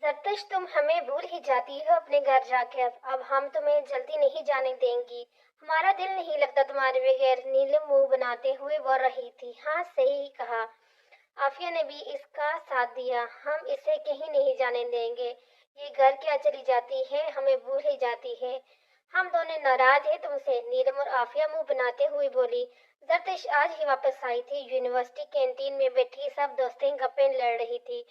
जरकश तुम हमें भूल ही जाती हो अपने घर जाकर। अब हम तुम्हें जल्दी नहीं जाने देंगी। हमारा दिल नहीं लगता तुम्हारे बगैर। नीलम मुंह बनाते हुए बोल रही थी। हाँ, सही कहा। आफिया ने भी इसका साथ दिया। हम इसे कहीं नहीं जाने देंगे। ये घर क्या चली जाती है, हमें भूल ही जाती है। हम दोनों नाराज हैं तुमसे, नीलम और आफिया मुंह बनाते हुए बोली। जरकश आज ही वापस आई थी। यूनिवर्सिटी कैंटीन में बैठी सब दोस्तें गप्पे लड़ रही थी।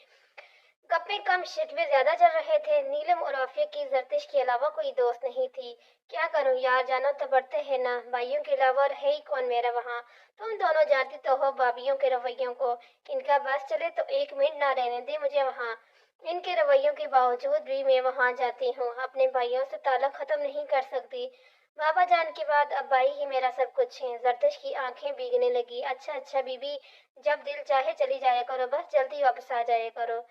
गप्पे कम शिकवे ज्यादा चल रहे थे। नीलम और आफिया की जरकश के अलावा कोई दोस्त नहीं थी। क्या करूं यार, जाना तो पड़ते है ना। भाइयों के अलावा है ही कौन मेरा वहाँ। तुम दोनों जानती तो हो भाभीियों के रवैयों को। इनका बस चले तो एक मिनट ना रहने दे मुझे वहाँ। इनके रवैयों के बावजूद भी मैं वहाँ जाती हूँ। अपने भाइयों से ताल्लुक खत्म नहीं कर सकती। बाबा जान के बाद अब भाई ही मेरा सब कुछ है। जरकश की आंखें भीगने लगी। अच्छा अच्छा बीबी, जब दिल चाहे चली जाया करो, बस जल्दी वापस आ जाया करो।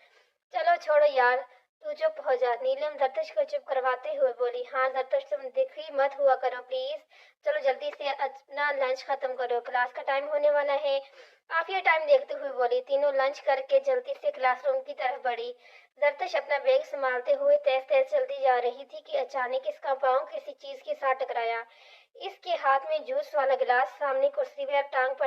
चलो छोड़ो यार, तू चुप हो जा। नीलम जरकश को चुप करवाते हुए बोली। हाँ जरकश, तुम दुखी मत हुआ करो प्लीज। चलो जल्दी से अपना लंच खत्म करो, क्लास का टाइम होने वाला है। आफिया टाइम देखते हुए बोली। तीनों लंच करके जल्दी से क्लासरूम की तरफ बढ़ी। जरकश अपना बैग संभालते हुए तेज तेज चलती जा रही थी कि अचानक इसका पाँव किसी चीज के साथ टकराया। इसके हाथ में जूस वाला गिलास सामने कुर्सी पर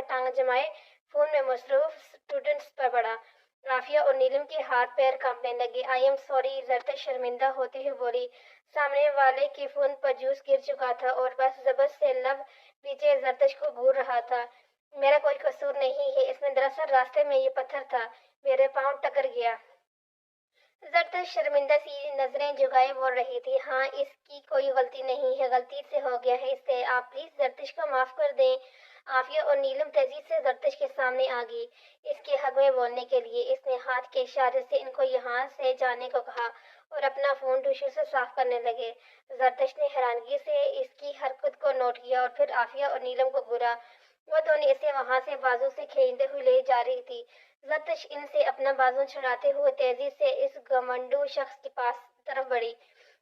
टांग जमाए फोन में मसरूफ स्टूडेंट्स पर पड़ा। राफिया और नीलम के हाथ पैर कांपने लगे। आई एम सॉरी, जरकश शर्मिंदा होते हुए बोली। सामने वाले के फोन पर जूस गिर चुका था और बस जबर से लब पीछे जरकश को घूर रहा था। मेरा कोई कसूर नहीं है इसमें, दरअसल रास्ते में ये पत्थर था, मेरे पाँव टकर गया। जरकश शर्मिंदा सी नजरें झुकाए बोल रही थी। हाँ, इसकी कोई गलती नहीं है, गलती से हो गया है इससे। आप प्लीज जरकश को माफ कर दें। आफिया और नीलम तेजी से जरकश के सामने आ गई इसके हक में बोलने के लिए। इसने हाथ के इशारे से इनको यहाँ से जाने को कहा और अपना फोन टिश्यू से साफ करने लगे। जरकश ने हैरानगी से इसकी हरकत को नोट किया और फिर आफिया और नीलम को घूरा। वो दोनों इसे वहां से बाजू से खींचते हुए ले जा रही थी। जरकश इनसे अपना बाजू छुड़ाते हुए तेजी से इस घमंडू शख्स के पास तरफ बढ़ी।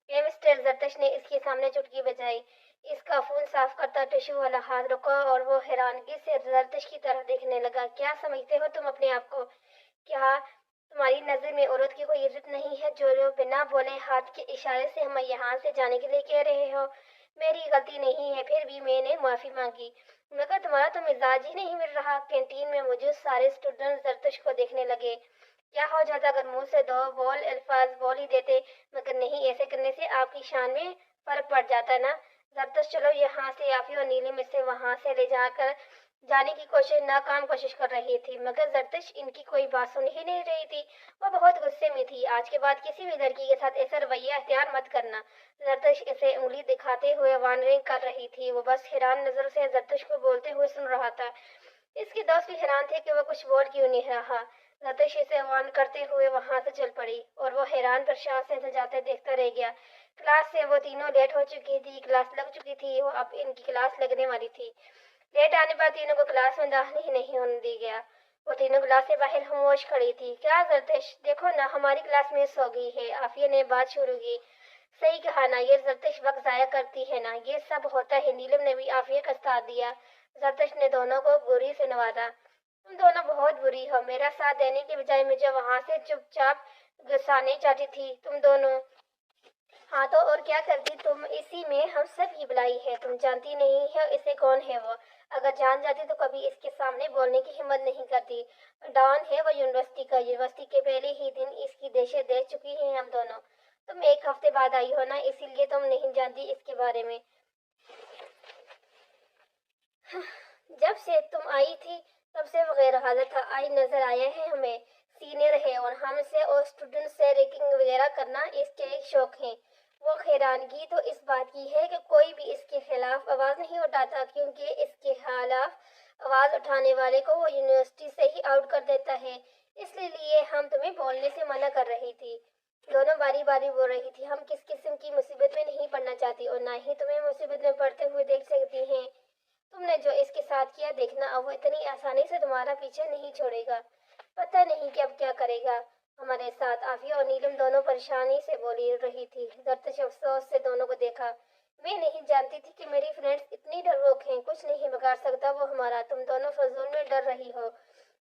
ये मिस्टर, जरकश ने इसके सामने चुटकी बजाई। इसका फोन साफ करता टिश्यू वाला हाथ रुका और वो हैरानगी से जरकश की तरफ देखने लगा। क्या समझते हो तुम अपने आप को? क्या तुम्हारी नजर में औरत की कोई इज्जत नहीं है जो बिना बोले हाथ के इशारे से हमें यहाँ से जाने के लिए कह रहे हो? मेरी गलती नहीं है, फिर भी मैंने माफी मांगी, मगर तुम्हारा तो मिजाज ही नहीं मिल रहा। कैंटीन में मौजूद सारे स्टूडेंट जरकश को देखने लगे। क्या हो जाता अगर मुंह से दो बोल अल्फाज बोल ही देते, मगर नहीं, ऐसे करने से आपकी शान में फर्क पड़ जाता ना। जरकश चलो यहाँ से। आफी और नीलम इसे वहां से ले जाकर जाने की नाकाम कोशिश कर रही थी, मगर जरकश इनकी कोई बात सुन ही नहीं रही थी। वो बहुत गुस्से में थी। आज के बाद किसी भी लड़की के साथ ऐसा रवैया अख्तियार मत करना। जरकश इसे उंगली दिखाते हुए वार्निंग कर रही थी। वो बस हैरान नजर से जरकश को बोलते हुए सुन रहा था। इसके दोस्त भी हैरान थे कि वो कुछ बोल क्यों नहीं रहा। जरकश इसे वार्न करते हुए वहां से चल पड़ी और वो हैरान परेशान से जाते देखता रह गया। क्लास से वो तीनों लेट हो चुकी थी। क्लास लग चुकी थी, वो अब इनकी क्लास लगने वाली थी। लेट आने पर तीनों को क्लास में दाखिल ही नहीं होने दी गया। वो तीनों क्लास से बाहर खामोश खड़ी थी। क्या जरकश, देखो ना, हमारी क्लास मिस हो गई है। आफिया ने बात शुरू की। सही कहा ना, ये जरकश वक्त जाया करती है ना, ये सब होता है। नीलम ने भी आफिया का साथ दिया। जरकश ने दोनों को बुरी से नवाजा। तुम दोनों बहुत बुरी हो। मेरा साथ देने के बजाय मुझे वहां से चुपचाप गुस्साने चाहती थी तुम दोनों। हाँ तो और क्या करती तुम, इसी में हम सब की भलाई है। तुम जानती नहीं है इसे कौन है वो। अगर जान जाती तो कभी इसके सामने बोलने की हिम्मत नहीं करती। डॉन है वो यूनिवर्सिटी का। यूनिवर्सिटी के पहले ही दिन इसकी दहशत देख चुकी है हम दोनों। तुम एक हफ्ते बाद आई हो ना, इसीलिए तुम नहीं जानती इसके बारे में। जब से तुम आई थी तब से वो गैर हालत आई नजर आया है हमें। सीनियर है और हमसे और स्टूडेंट से रैगिंग वगैरह करना इसके एक शौक है। वो हैरानगी तो इस बात की है कि कोई भी इसके खिलाफ आवाज नहीं उठाता, क्योंकि इसके खिलाफ आवाज उठाने वाले को वो यूनिवर्सिटी से ही आउट कर देता है। इसलिए हम तुम्हें बोलने से मना कर रही थी। दोनों बारी बारी बोल रही थी। हम किस किस्म की मुसीबत में नहीं पड़ना चाहती और ना ही तुम्हें मुसीबत में पड़ते हुए देख सकती हैं। तुमने जो इसके साथ किया, देखना अब वो इतनी आसानी से तुम्हारा पीछे नहीं छोड़ेगा। पता नहीं कि अब क्या करेगा हमारे साथ। आफिया और नीलम दोनों परेशानी से बोली रही थी। जरकश अफसोस से दोनों को देखा। मैं नहीं जानती थी कि मेरी फ्रेंड्स इतनी डरपोक हैं। कुछ नहीं बिगाड़ सकता वो हमारा। तुम दोनों फजूल में डर रही हो।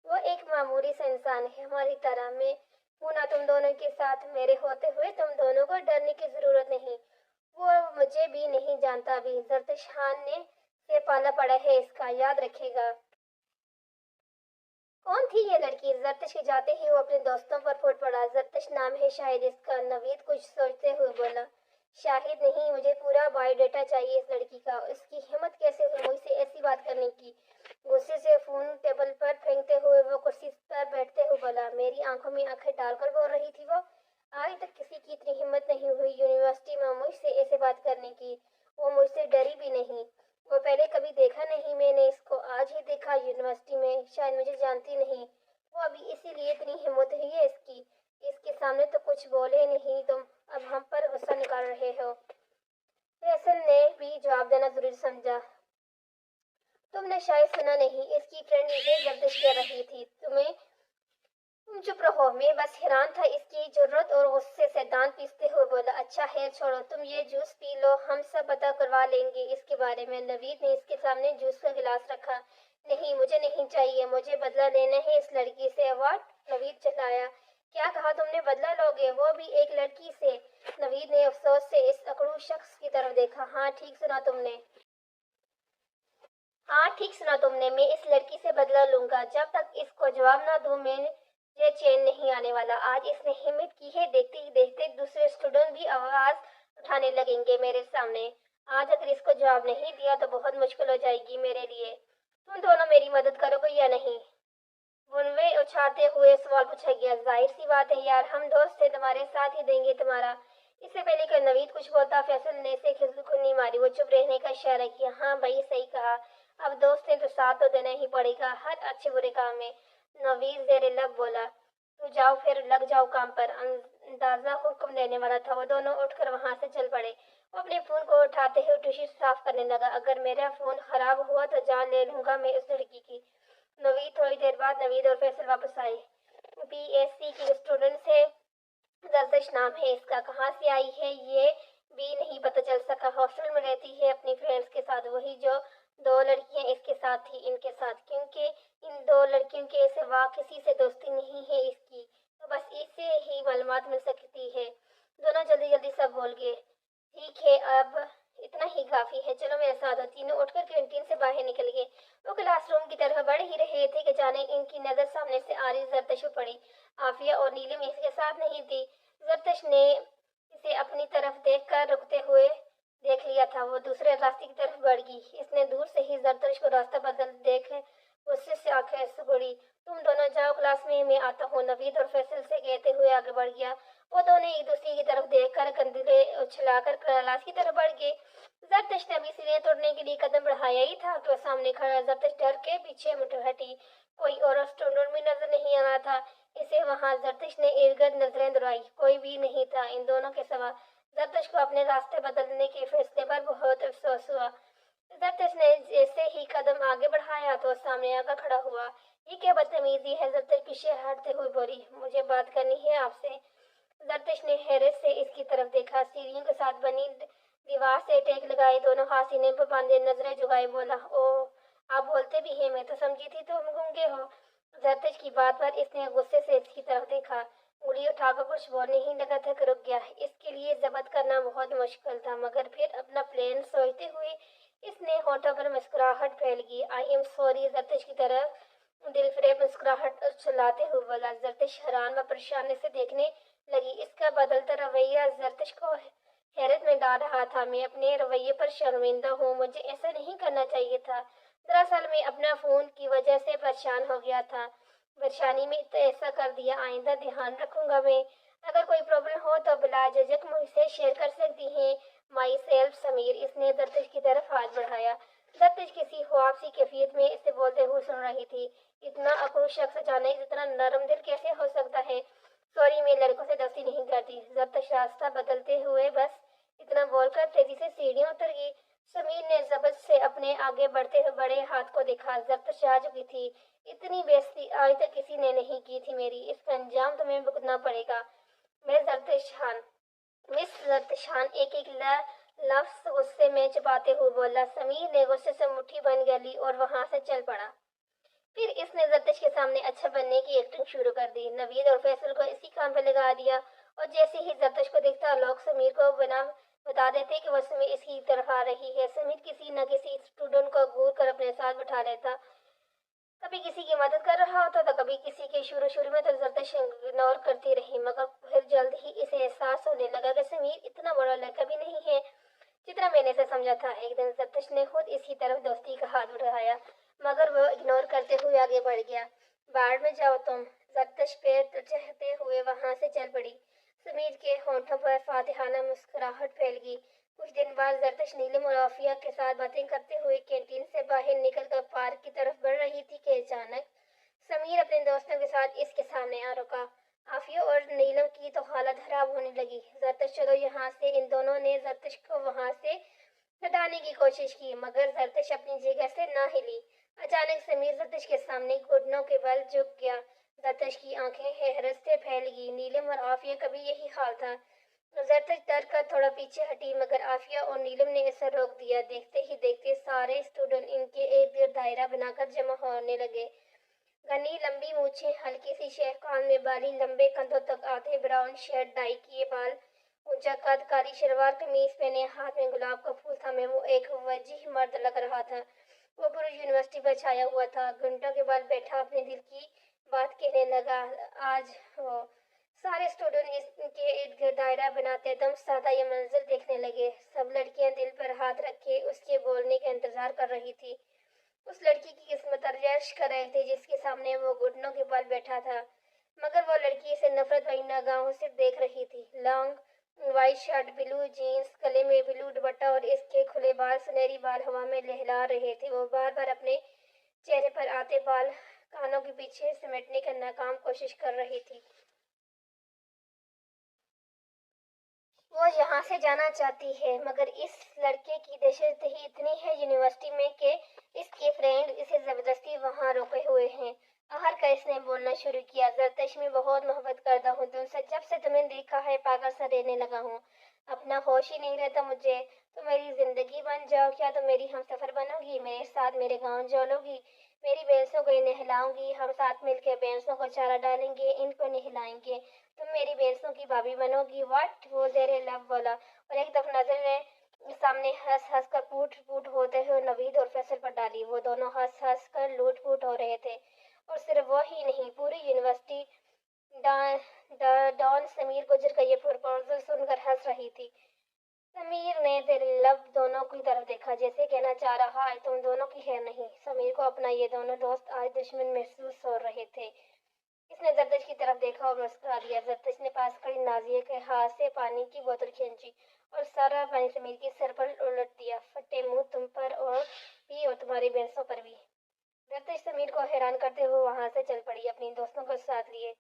वो एक मामूली सा इंसान है हमारी तरह। में हूं ना तुम दोनों دونوں کے ساتھ میرے ہوتے ہوئے تم دونوں کو ڈرنے کی ضرورت نہیں۔ وہ مجھے بھی نہیں جانتا ابھی، زرتش خان نے سے پالا پڑا ہے اس کا، یاد رکھے گا۔ کون تھی یہ لڑکی؟ زرتش کے جاتے ہی وہ اپنے دوستوں پر پھوٹ پڑا۔ زرتش نام ہے شاید اس کا، نوید کچھ سوچتے ہوئے بولا۔ شاہد نہیں، مجھے پورا بایو ڈیٹا چاہیے اس لڑکی کا۔ اس کی ہمت کیسے ہوئی مجھ سے ایسی بات کرنے کی؟ غصے سے فون ٹیبل پر پھینکتے ہوئے وہ کرسی پر بیٹھتے ہوئے بولا۔ میری آنکھوں میں آنکھیں ڈال کر بول رہی تھی وہ۔ آج تک کسی کی اتنی ہمت نہیں ہوئی یونیورسٹی میں مجھ سے ایسے بات کرنے کی۔ وہ مجھ سے ڈری بھی نہیں۔ وہ پہلے کبھی دیکھا نہیں میں نے اس کو، آج ہی دیکھا یونیورسٹی میں۔ شاید مجھے جانتی نہیں وہ ابھی، اسی لیے اتنی ہمت ہوئی ہے اس کی۔ اس کے سامنے تو کچھ بولے نہیں تم، اب ہم پر غصہ نکال رہے ہو۔ فیصل نے بھی جواب دینا ضروری سمجھا۔ تم نے شاید سنا نہیں، اس کی فرینڈ اسے گردش کر رہی تھی۔ تم چپ رہو۔ میں بس حیران تھا اس کی جرأت، اور غصے سے دانت پیستے ہوئے بولا۔ اچھا خیر چھوڑو، تم یہ جوس پی لو، ہم سب پتہ کروا لیں گے اس کے بارے میں۔ نوید نے اس کے سامنے جوس کا گلاس رکھا۔ نہیں، مجھے نہیں چاہیے، مجھے بدلہ لینا ہے اس لڑکی سے۔ واٹ؟ نوید چلایا۔ کیا کہا تم نے؟ بدلہ لوگے؟ وہ بھی ایک لڑکی سے؟ نوید نے افسوس سے اس اکڑو شخص کی طرف دیکھا۔ ہاں ٹھیک سنا تم نے۔ ہاں ٹھیک سنا تم نے، میں اس لڑکی سے بدلہ لوں گا۔ جب تک اس کو جواب نہ دوں مجھے چین نہیں آنے والا۔ آج اس نے ہمت کی ہے، دیکھتے ہی دیکھتے دوسرے اسٹوڈنٹ بھی آواز اٹھانے لگیں گے میرے سامنے۔ آج اگر اس کو جواب نہیں دیا تو بہت مشکل ہو جائے گی میرے لیے۔ تم دونوں میری مدد کرو گے یا نہیں؟ بنوے اچھالتے ہوئے سوال پوچھا گیا۔ ظاہر سی بات ہے یار، ہم دوست تھے، تمہارے ساتھ ہی دیں گے تمہارا۔ اس سے پہلے کہ نوید کچھ بولتا فیصل نے اسے کھلکنی ماری۔ وہ چپ رہنے کا اشارہ کیا۔ ہاں بھائی صحیح کہا، اب دوست ہیں تو ساتھ تو دینا ہی پڑے گا ہر اچھے برے کام میں۔ نوید زیر لب بولا۔ تو جاؤ پھر، لگ جاؤ کام پر۔ اندازہ حکم دینے والا تھا۔ وہ دونوں اٹھ کر وہاں سے چل پڑے۔ وہ اپنے فون کو اٹھاتے ہوئے ٹشو صاف کرنے لگا۔ اگر میرا فون خراب ہوا تو جان لے لوں گا میں اس لڑکی کی۔ نوید تھوڑی دیر بعد نوید اور فیصل واپس آئے۔ پی ایس سی کی اسٹوڈنٹ سے، زرتش نام ہے اس کا، کہاں سے آئی ہے یہ بھی نہیں پتہ چل سکا۔ ہاسٹل میں رہتی ہے اپنی فرینڈز کے ساتھ، وہی جو دو لڑکیاں اس کے ساتھ تھیں ان کے ساتھ، کیونکہ ان دو لڑکیوں کے سوا کسی سے دوستی نہیں ہے اس کی، تو بس اس سے ہی معلومات مل سکتی ہے۔ دونوں جلدی جلدی سب بول گئے۔ ٹھیک ہے، اب اتنا ہی کافی ہے، چلو میرے ساتھ۔ تینوں اٹھ کر کینٹین سے باہر نکل گئے۔ وہ کلاس روم کی طرف بڑھ ہی رہے تھے کہ اچانک ان کی نظر سامنے سے آ رہی زرتش پر پڑی۔ عافیہ اور نیلم اس کے ساتھ نہیں تھی۔ زرتش نے اسے اپنی طرف دیکھ کر رکتے ہوئے دیکھ لیا تھا۔ وہ دوسرے راستے کی طرف بڑھ گئی۔ اس نے دور سے ہی زرتش کو راستہ بدل دیکھ غصے سے آنکھیں سگڑی۔ تم دونوں جاؤ کلاس میں آتا ہوں، نوید اور فیصل سے کہتے ہوئے آگے بڑھ گیا۔ وہ دونوں ایک دوسرے کی طرف دیکھ کر کندھے اچھلا کر کلاس کی طرف بڑھ گئے۔ زرتش نے ابھی سیڑھیاں توڑنے کے لیے قدم بڑھایا ہی تھا کہ وہ سامنے کھڑا زرتش ڈر کے پیچھے مڑ ہٹی۔ کوئی اور اسٹوڈنٹ بھی نظر نہیں آ رہا تھا اسے وہاں۔ زرتش نے ارد گرد نظریں دوڑائی، کوئی بھی نہیں تھا ان دونوں کے سوا۔ زرتش کو اپنے راستے بدلنے کے فیصلے پر بہت افسوس ہوا۔ زرتش نے جیسے ہی قدم آگے بڑھایا تو سامنے آ کر کھڑا ہوا۔ یہ کیا بدتمیزی ہے؟ زرتش پیچھے ہٹتے ہوئے بولی۔ مجھے بات کرنی ہے آپ سے۔ زرتش نے حیرت سے اس کی طرف دیکھا۔ سیڑھیوں کے ساتھ بنی دیوار سے ٹیک لگائے دونوں ہاتھ سینے پر باندھے نظریں جھکائے بولا۔ اوہ، آپ بولتے بھی ہیں، میں تو سمجھی تھی تم گونگے ہو۔ زرتش کی بات پر اس نے غصے سے اس کی طرف دیکھا۔ انگلی اٹھا کر کچھ بولنے ہی لگا تھا کہ رک گیا۔ اس کے لیے ضبط کرنا بہت مشکل تھا، مگر پھر اپنا پلان سوچتے ہوئے اس نے ہونٹوں پر مسکراہٹ پھیل گئی۔ آئی ایم سوری، زرتش کی طرف دل فریب مسکراہٹ چلاتے ہوئے بولا۔ زرتش حیران و پریشانی سے دیکھنے لگی۔ اس کا بدلتا رویہ زرتش کو حیرت میں ڈال رہا تھا۔ میں اپنے رویے پر شرمندہ ہوں، مجھے ایسا نہیں کرنا چاہیے تھا۔ دراصل میں اپنا فون کی وجہ سے پریشان ہو گیا تھا، پریشانی میں ایسا کر دیا، آئندہ دھیان رکھوں گا میں۔ اگر کوئی پرابلم ہو تو بلا جھجک مجھ سے شیئر کر سکتی ہیں۔ My self Sameer. اس نے زرتش کی طرف ہاتھ بڑھایا۔ زرتش کسی خواب سی کیفیت میں اسے بولتے ہوئے سن رہی تھی۔ اتنا اکڑو شخص اچانک اتنا نرم دل کیسے ہو سکتا ہے؟ سوری، میں لڑکوں سے دوستی نہیں کرتی۔ زرتش راستہ بدلتے ہوئے بس اتنا بول کر تیزی سے سیڑھیاں اتر گئی۔ سمیر نے ضبط سے اپنے آگے بڑھتے ہوئے بڑے ہاتھ کو دیکھا۔ زرتش آ چکی تھی۔ اتنی بےعزتی آج تک کسی نے نہیں کی تھی میری، اس کا انجام تمہیں بھگتنا پڑے گا۔ مس زرتش خان، ایک ایک لفظ غصے میں چباتے ہوئے بولا۔ سمیر نے غصے سے مٹھی بند کر لی اور وہاں سے چل پڑا۔ پھر اس نے زرتش کے سامنے اچھا بننے کی ایکٹنگ شروع کر دی، نوید اور فیصل کو اسی کام پہ لگا دیا، اور جیسے ہی زرتش کو دیکھتا لوگ سمیر کو بنا بتا دیتے کہ وہ سمیر اس کی طرف آ رہی ہے۔ سمیر کسی نہ کسی اسٹوڈنٹ کو گھور کر اپنے ساتھ بٹھا لیتا، کبھی کسی کی مدد کر رہا ہوتا تو کبھی کسی کے۔ شروع میں تو زرتش اگنور کرتی رہی، مگر پھر جلد ہی اسے احساس ہونے لگا کہ سمیر اتنا بڑا لڑکا بھی نہیں ہے جتنا میں نے اسے سمجھا تھا۔ ایک دن زرتش نے خود اس کی طرف دوستی کا ہاتھ بڑھایا، مگر وہ اگنور کرتے ہوئے آگے بڑھ گیا۔ باڑ میں جاؤ تم، زرتش پیر چہتے ہوئے وہاں سے چل پڑی۔ سمیر کے ہونٹوں پر فاتحانہ مسکراہٹ پھیل گئی۔ کچھ دن بعد زرتش نیلم اور عافیہ کے ساتھ باتیں کرتے ہوئے کینٹین سے باہر نکل کر پارک کی طرف بڑھ رہی تھی کہ اچانک سمیر اپنے دوستوں کے ساتھ اس کے سامنے آ رکا۔ عافیہ اور نیلم کی تو حالت خراب ہونے لگی۔ زرتش چلو یہاں سے، ان دونوں نے زرتش کو وہاں سے ہٹانے کی کوشش کی، مگر زرتش اپنی جگہ سے نہ ہلی۔ اچانک سمیر زرتش کے سامنے گھٹنوں کے بل جھک گیا۔ زرتش کی آنکھیں حیرت سے پھیل گئی۔ نیلم اور عافیہ کا بھی یہی حال تھا۔ زرتش ڈر کر تھوڑا پیچھے ہٹی، مگر عافیہ اور نیلم نے اسے روک دیا۔ دیکھتے ہی دیکھتے سارے اسٹوڈنٹ ان کے ارد گرد دائرہ بنا کر جمع ہونے لگے۔ گھنی لمبی مونچھیں، ہلکی سی شیخ، کان میں بالی، لمبے کندھوں تک آتے براؤن شرٹ، ڈائی کیے بال، اونچا قد، کالی شلوار قمیض پہنے، ہاتھ میں گلاب کا پھول تھامے وہ ایک وجیح مرد لگ رہا تھا۔ وہ پوری یونیورسٹی پر چھایا ہوا تھا۔ گھنٹوں کے بعد بیٹھا اپنے دل کی بات کہنے لگا۔ آج وہ سارے اسٹوڈنٹ اس کے ارد گرد دائرہ بناتے دم سادہ یہ منظر دیکھنے لگے۔ سب لڑکیاں دل پر ہاتھ رکھے اس کے بولنے کا انتظار کر رہی تھی۔ اس لڑکی کی قسمت ارزش کر رہے تھے جس کے سامنے وہ گھٹنوں کے بل بیٹھا تھا، مگر وہ لڑکی اسے نفرت بھری نگاہوں سے دیکھ رہی تھی۔ لانگ وائٹ شرٹ، بلو جینز، گلے میں بلو دوپٹہ اور اس کے کھلے بال، سنہری بال ہوا میں لہرا رہے تھے۔ وہ بار بار اپنے چہرے پر آتے بال کانوں کے پیچھے سمیٹنے کا ناکام کوشش کر رہی تھی۔ وہ یہاں سے جانا چاہتی ہے، مگر اس لڑکے کی دہشت ہی اتنی ہے یونیورسٹی میں کہ اس کے فرینڈ اسے زبردستی وہاں روکے ہوئے ہیں۔ آخر کار اس نے بولنا شروع کیا۔ زرتش میں بہت محبت کرتا ہوں تم سے، جب سے تمہیں دیکھا ہے پاگل سا رہنے لگا ہوں، اپنا ہوش ہی نہیں رہتا مجھے۔ تم میری زندگی بن جاؤ، کیا تم میری ہمسفر بنو گی؟ میرے ساتھ میرے گاؤں چلو گی؟ میری بھینسوں کو نہلاؤں گی، ہم ساتھ مل کے بھینسوں کو چارہ ڈالیں گے، ان کو نہلائیں گے، تم میری بھینسوں کی بھابھی بنو گی۔ واٹ؟ وہ زیر لب بولا، اور ایک دفعہ نظر نے سامنے ہنس ہنس کر پوٹ پوٹ ہوتے ہوئے نوید اور فیصل پر ڈالی۔ وہ دونوں ہنس ہنس کر لوٹ پوٹ ہو رہے تھے، اور صرف وہ ہی نہیں، پوری یونیورسٹی ڈان سمیر گجر کا یہ پرپوزل سن کر ہنس رہی تھی۔ سمیر نے زیر لب دونوں کی طرف دیکھا، جیسے کہنا چاہ رہا ہے تم دونوں کی خیر نہیں۔ سمیر کو اپنا یہ دونوں دوست آج دشمن محسوس ہو رہے تھے۔ اس نے زرتش کی طرف دیکھا اور مسکرا دیا۔ زرتش نے پاس کھڑی نازیہ کے ہاتھ سے پانی کی بوتل کھینچی اور سارا پانی سمیر کے سر پر الٹ دیا۔ پھٹے منہ تم پر بھی اور تمہاری بھینسوں پر بھی۔ زرتش سمیر کو حیران کرتے ہوئے وہاں سے چل پڑی، اپنی دوستوں کو ساتھ لیے۔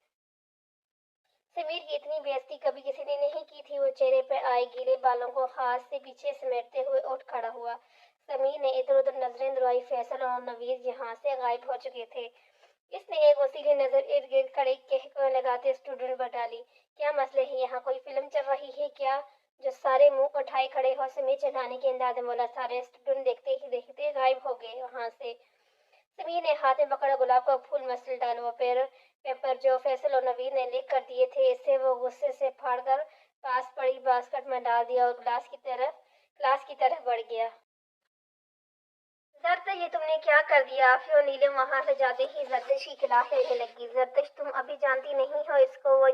سمیر کی اتنی بے عزتی کبھی کسی نے نہیں کی تھی۔ وہ چہرے پر آئے گیلے بالوں کو ہاتھ سے پیچھے سمیٹتے ہوئے اٹھ کھڑا ہوا۔ سمیر نے ادھر ادھر نظریں دوڑائی۔ فیصل اور نوید یہاں سے غائب ہو چکے تھے۔ اس نے ایک وسیلی نظر ارد گرد کھڑے قہقہ لگاتے اسٹوڈنٹ پر ڈالی۔ کیا مسئلہ ہے یہاں؟ کوئی فلم چل رہی ہے کیا؟ جو سارے منہ اٹھائے کھڑے ہو سمیر چڑھانے کے انداز میں بولا۔ سارے اسٹوڈنٹ دیکھتے ہی دیکھتے غائب ہو گئے وہاں سے۔ سمیر نے ہاتھ میں پکڑا گلاب کا پھول مسل ڈالا۔ وہ پیپر جو فیصل اور نوید نے لکھ کر دیے تھے اسے وہ غصے سے پھاڑ کر پاس پڑی باسکٹ میں ڈال دیا اور کلاس کی طرف بڑھ گیا۔ زرتش یہ تم نے کیا کر دیا؟ عافیہ اور نیلم وہاں سے جاتے ہی زرتش کی کلاس لینے لگی۔ زرتش تم ابھی جانتی نہیں ہو اس کو، وہ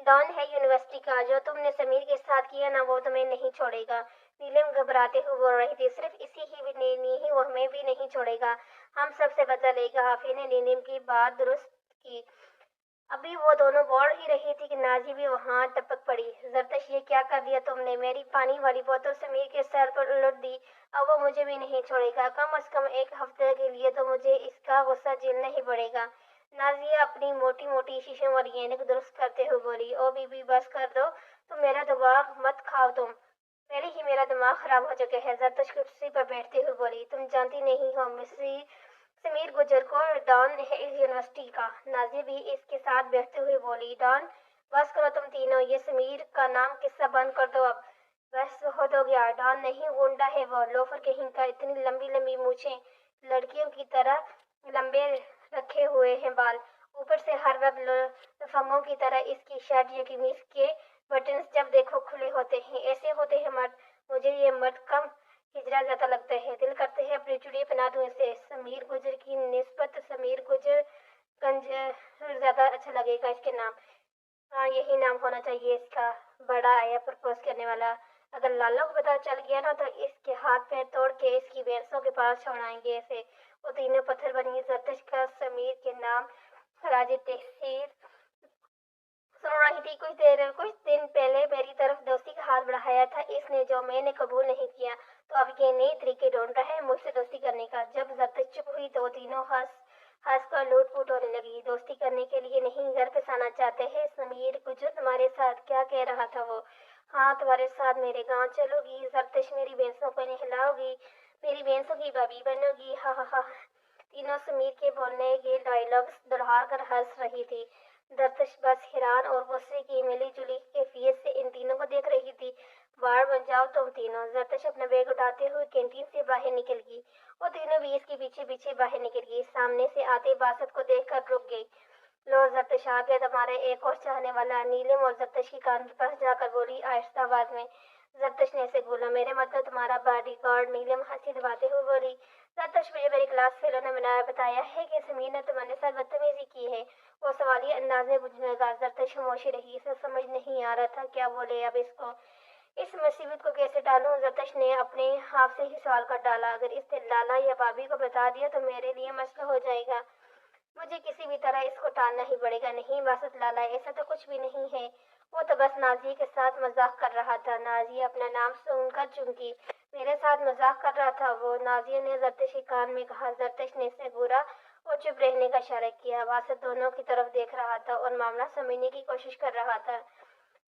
ڈان ہے یونیورسٹی کا، جو تم نے سمیر کے ساتھ کیا نا وہ تمہیں نہیں چھوڑے گا۔ نیلم گھبراتے ہوئے بول رہی تھی۔ صرف اسی ہی نے نہیں، وہ ہمیں بھی نہیں چھوڑے گا، ہم سب سے بدلہ لے گا۔ عافیہ نے نیلم کی بات درست کی۔ ابھی وہ دونوں بول ہی رہی تھی کہ نازیہ بھی وہاں ٹپک پڑی۔ زرتش یہ کیا کر دیا تم نے؟ میری پانی والی بوتل سمیر کے سر پر الٹ دی، اب وہ مجھے بھی نہیں چھوڑے گا۔ کم از کم ایک ہفتے کے لیے تو مجھے اس کا غصہ جھیلنا ہی پڑے گا۔ نازیہ اپنی موٹی موٹی شیشم والی اینک درست کرتے ہوئے بولی۔ او بی بی بس کر دو، تم میرا دماغ مت کھاؤ، تم پہلے ہی میرا دماغ خراب ہو چکا ہے۔ زرتش کرسی پر بیٹھتے ہوئے بولی۔ تم جانتی نہیں ہو سمیر گجر کو، ڈان ہے اس یونیورسٹی کا۔ نازیہ بھی اس کے ساتھ بیٹھتے ہوئے بولی۔ ڈان؟ بس کرو تم تینوں، یہ سمیر کا نام قصہ بند کر دو اب، بس بہت ہو گیا۔ ڈان نہیں، گنڈا ہے وہ، لوفر کہیں کا، اتنی لمبی لمبی مونچھیں، لڑکیوں کی طرح लंबे रखे हुए हैं बाल, ऊपर से हर वक्त लफंगों की तरह इसकी शर्ट या कमीज के बटन्स जब देखो खुले होते हैं। ऐसे होते हैं मर्द, मुझे ये मर्द कम हिजड़ा ज्यादा लगता है, दिल करते हैं अपनी चुड़िया पहना दूं इसे। समीर गुजर की निस्बत समीर गुजर गंज ज्यादा अच्छा लगेगा इसके नाम। हाँ, यही नाम होना चाहिए इसका। बड़ा आया प्रपोज करने वाला। अगर लाला को पता चल गया ना तो इसके हाथ पैर तोड़ के इसकी भैंसों के पास छोड़ाएंगे इसे। वो तीनों पत्थर बनी जरदश का समीर के नाम खराज तहसीर सुन रही थी। कुछ दिन पहले मेरी तरफ दोस्ती का हाथ बढ़ाया था इसने, जो मैंने कबूल नहीं किया, तो अब ये नए तरीके ढूंढ रहा है मुझसे दोस्ती करने का। जब जरदश चुप हुई तो वो तीनों हंस कर लूट फूट होने लगी। दोस्ती करने के लिए नहीं, घर पे आना चाहते हैं। समीर गुजर तुम्हारे साथ क्या कह रहा था वो? हाँ, तुम्हारे साथ मेरे गांव चलोगी जरदश, मेरी भैंसों को नहलाओगी, मेरी भैंसों की भाभी बनोगी। हा हा हा। तीनों समीर के बोलने के डायलॉग्स दोहरा कर हंस रही थी। दरकश बस हैरान और गुस्से की मिली जुली कैफियत से इन तीनों को देख रही थी। बाहर बन जाओ तुम तीनों। जरदश अपना बैग उठाते हुए कैंटीन से बाहर निकल गई। वो तीनों भी इसके पीछे पीछे बाहर निकल गई। सामने से आते बासत को देखकर रुक गई। लो जरदश आ गया तुम्हारा एक और चाहने वाला। नीलम और जरदश की कान के पास जाकर बोली आहिस्ता आवाज में। जरदश ने ऐसे बोला मेरे मतलब तुम्हारा बॉडीगार्ड। नीलम हंसी दबाते हुए बोली जरदश, मुझे मेरी क्लास फेलो ने बताया है कि समीर ने तुम्हारे साथ बदतमीजी की है। वो सवालिया अंदाज में पूछने लगा। जरदश खामोशी रही। इसे समझ नहीं आ रहा था क्या बोले अब इसको। इस मुसीबत को कैसे डालूं? जरदश ने अपने आप से ही सवाल कर डाला। अगर इसने लाला या भाभी को बता दिया तो मेरे लिए मसला हो जाएगा। मुझे किसी भी तरह इसको टालना ही पड़ेगा। नहीं बासत लाला, ऐसा तो कुछ भी नहीं है। वो तो बस नाजिया के साथ मजाक कर रहा था। नाजिया अपना नाम सुनकर चुमकी। मेरे साथ मजाक कर रहा था वो, नाजिया ने जरदश के कान में कहा। जरदश ने इससे बुरा और चुप रहने का इशारा किया। बासत दोनों की तरफ देख रहा था और मामला समझने की कोशिश कर रहा था।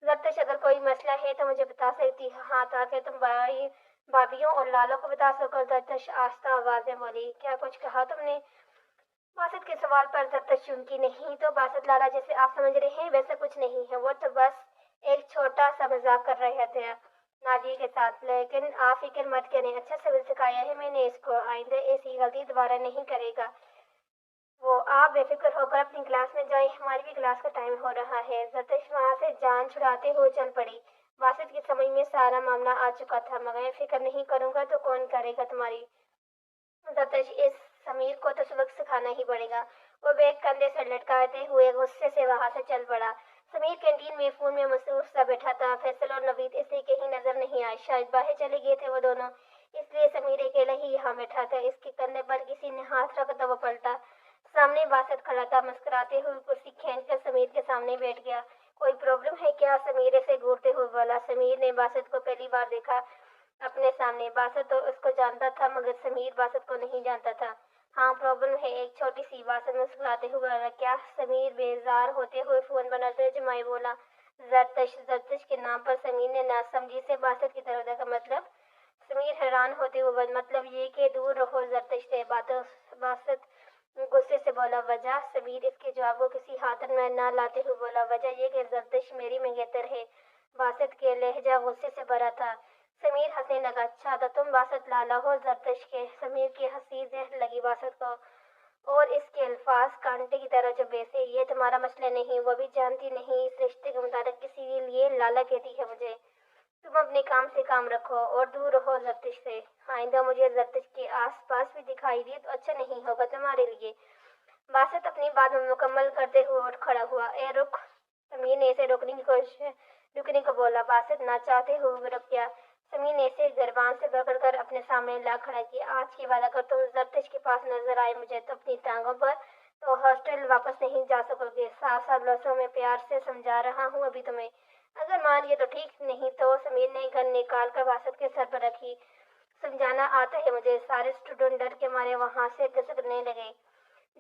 जरदश, अगर कोई मसला है तो मुझे बता सकती है। हाँ, ताकि तुम भाई भाभीियों और लालों को बता सको। जरदश आस्था आवाज में बोली। क्या कुछ कहा तुमने? बासत के सवाल पर जरदश चुनकी। नहीं तो बासत लाला, जैसे आप समझ रहे हैं वैसा कुछ नहीं है। वो तो बस एक छोटा सा मजाक कर रहे थे नाजी के साथ। लेकिन आप फिक्र मत करें, अच्छा सबक सिखाया है मैंने इसको, आइंदा ऐसी गलती दोबारा नहीं करेगा वो। आप बेफिक्र होकर अपनी क्लास में जाए, हमारी भी क्लास का टाइम हो रहा है। जरदश वहां से जान छुड़ाते हुए चल पड़ी। बासत की समझ में सारा मामला आ चुका था। मगर फिक्र नहीं करूंगा तो कौन करेगा तुम्हारी? जरदश, इस समीर को तो सबक सिखाना ही पड़ेगा। वो बैग कंधे से लटकाते हुए गुस्से से वहां से चल पड़ा। समीर कैंटीन में फोन में मसरूफ सा बैठा था। फैसल और नवीद इसे कहीं नजर नहीं आए, शायद बाहर चले गए थे वो दोनों, इसलिए समीर अकेला ही यहाँ बैठा था। इसके कंधे पर किसी ने हाथ रखा तो वो पलटा। सामने बासत खड़ा था। मुस्कुराते हुए कुर्सी खींचकर समीर के सामने बैठ गया। कोई प्रॉब्लम है क्या? समीर से घूरते हुए बोला। समीर ने बासत को पहली बार देखा अपने सामने। बासत तो उसको जानता था मगर समीर बासत को नहीं जानता था। हाँ, प्रॉब्लम है एक छोटी सी। बासत मुस्कुराते हुए बोला। क्या? समीर बेजार होते हुए फोन पर नजर जमाए बोला। जरदश। जरदश के नाम पर समीर ने नासमझी से बासत की तरफ देखा। मतलब? समीर हैरान होते हुए मतलब ये कि दूर रहो जरदश से। बातों बासत गुस्से से बोला। वजह? समीर इसके जवाब को किसी हाथ में न लाते हुए बोला। वजह ये कि जरदश मेरी मंगेतर है। बासत के लहजा गुस्से से भरा था। समीर हंसने लगा। अच्छा तो तुम बासत लाला हो जरदश के? समीर की हंसी जहर लगी बासत को, और इसके अल्फाज कांटे की तरह जब वैसे। ये तुम्हारा मसला नहीं, वो भी जानती नहीं इस रिश्ते के मुताबिक किसी लिए लाला कहती है मुझे। तुम अपने काम से काम रखो और दूर रहो जरदश से। आइंदा मुझे जरदश के आस पास भी दिखाई दिए तो अच्छा नहीं होगा तुम्हारे लिए। बासत अपनी बात में मुकम्मल करते हुए उठ खड़ा हुआ। ए रुक। समीर ने इसे रोकने की कोशिश रुकने को बोला। बासत ना चाहते हुए रुक गया। समीर ने इसे जरबान से पकड़कर अपने सामने ला खड़ा किया। आज की बात अगर तुम जरदश के पास नजर आए मुझे तो अपनी टांगों पर, तो हॉस्टल वापस नहीं जा सकोगे। साफ साफ लफ्जों में प्यार से समझा रहा हूँ अभी तुम्हें। अगर मान लिए तो ठीक, नहीं तो। समीर ने गन निकाल कर बासत के सर पर रखी। समझाना आता है मुझे। सारे स्टूडेंट डर के मारे वहां से घसकने लगे।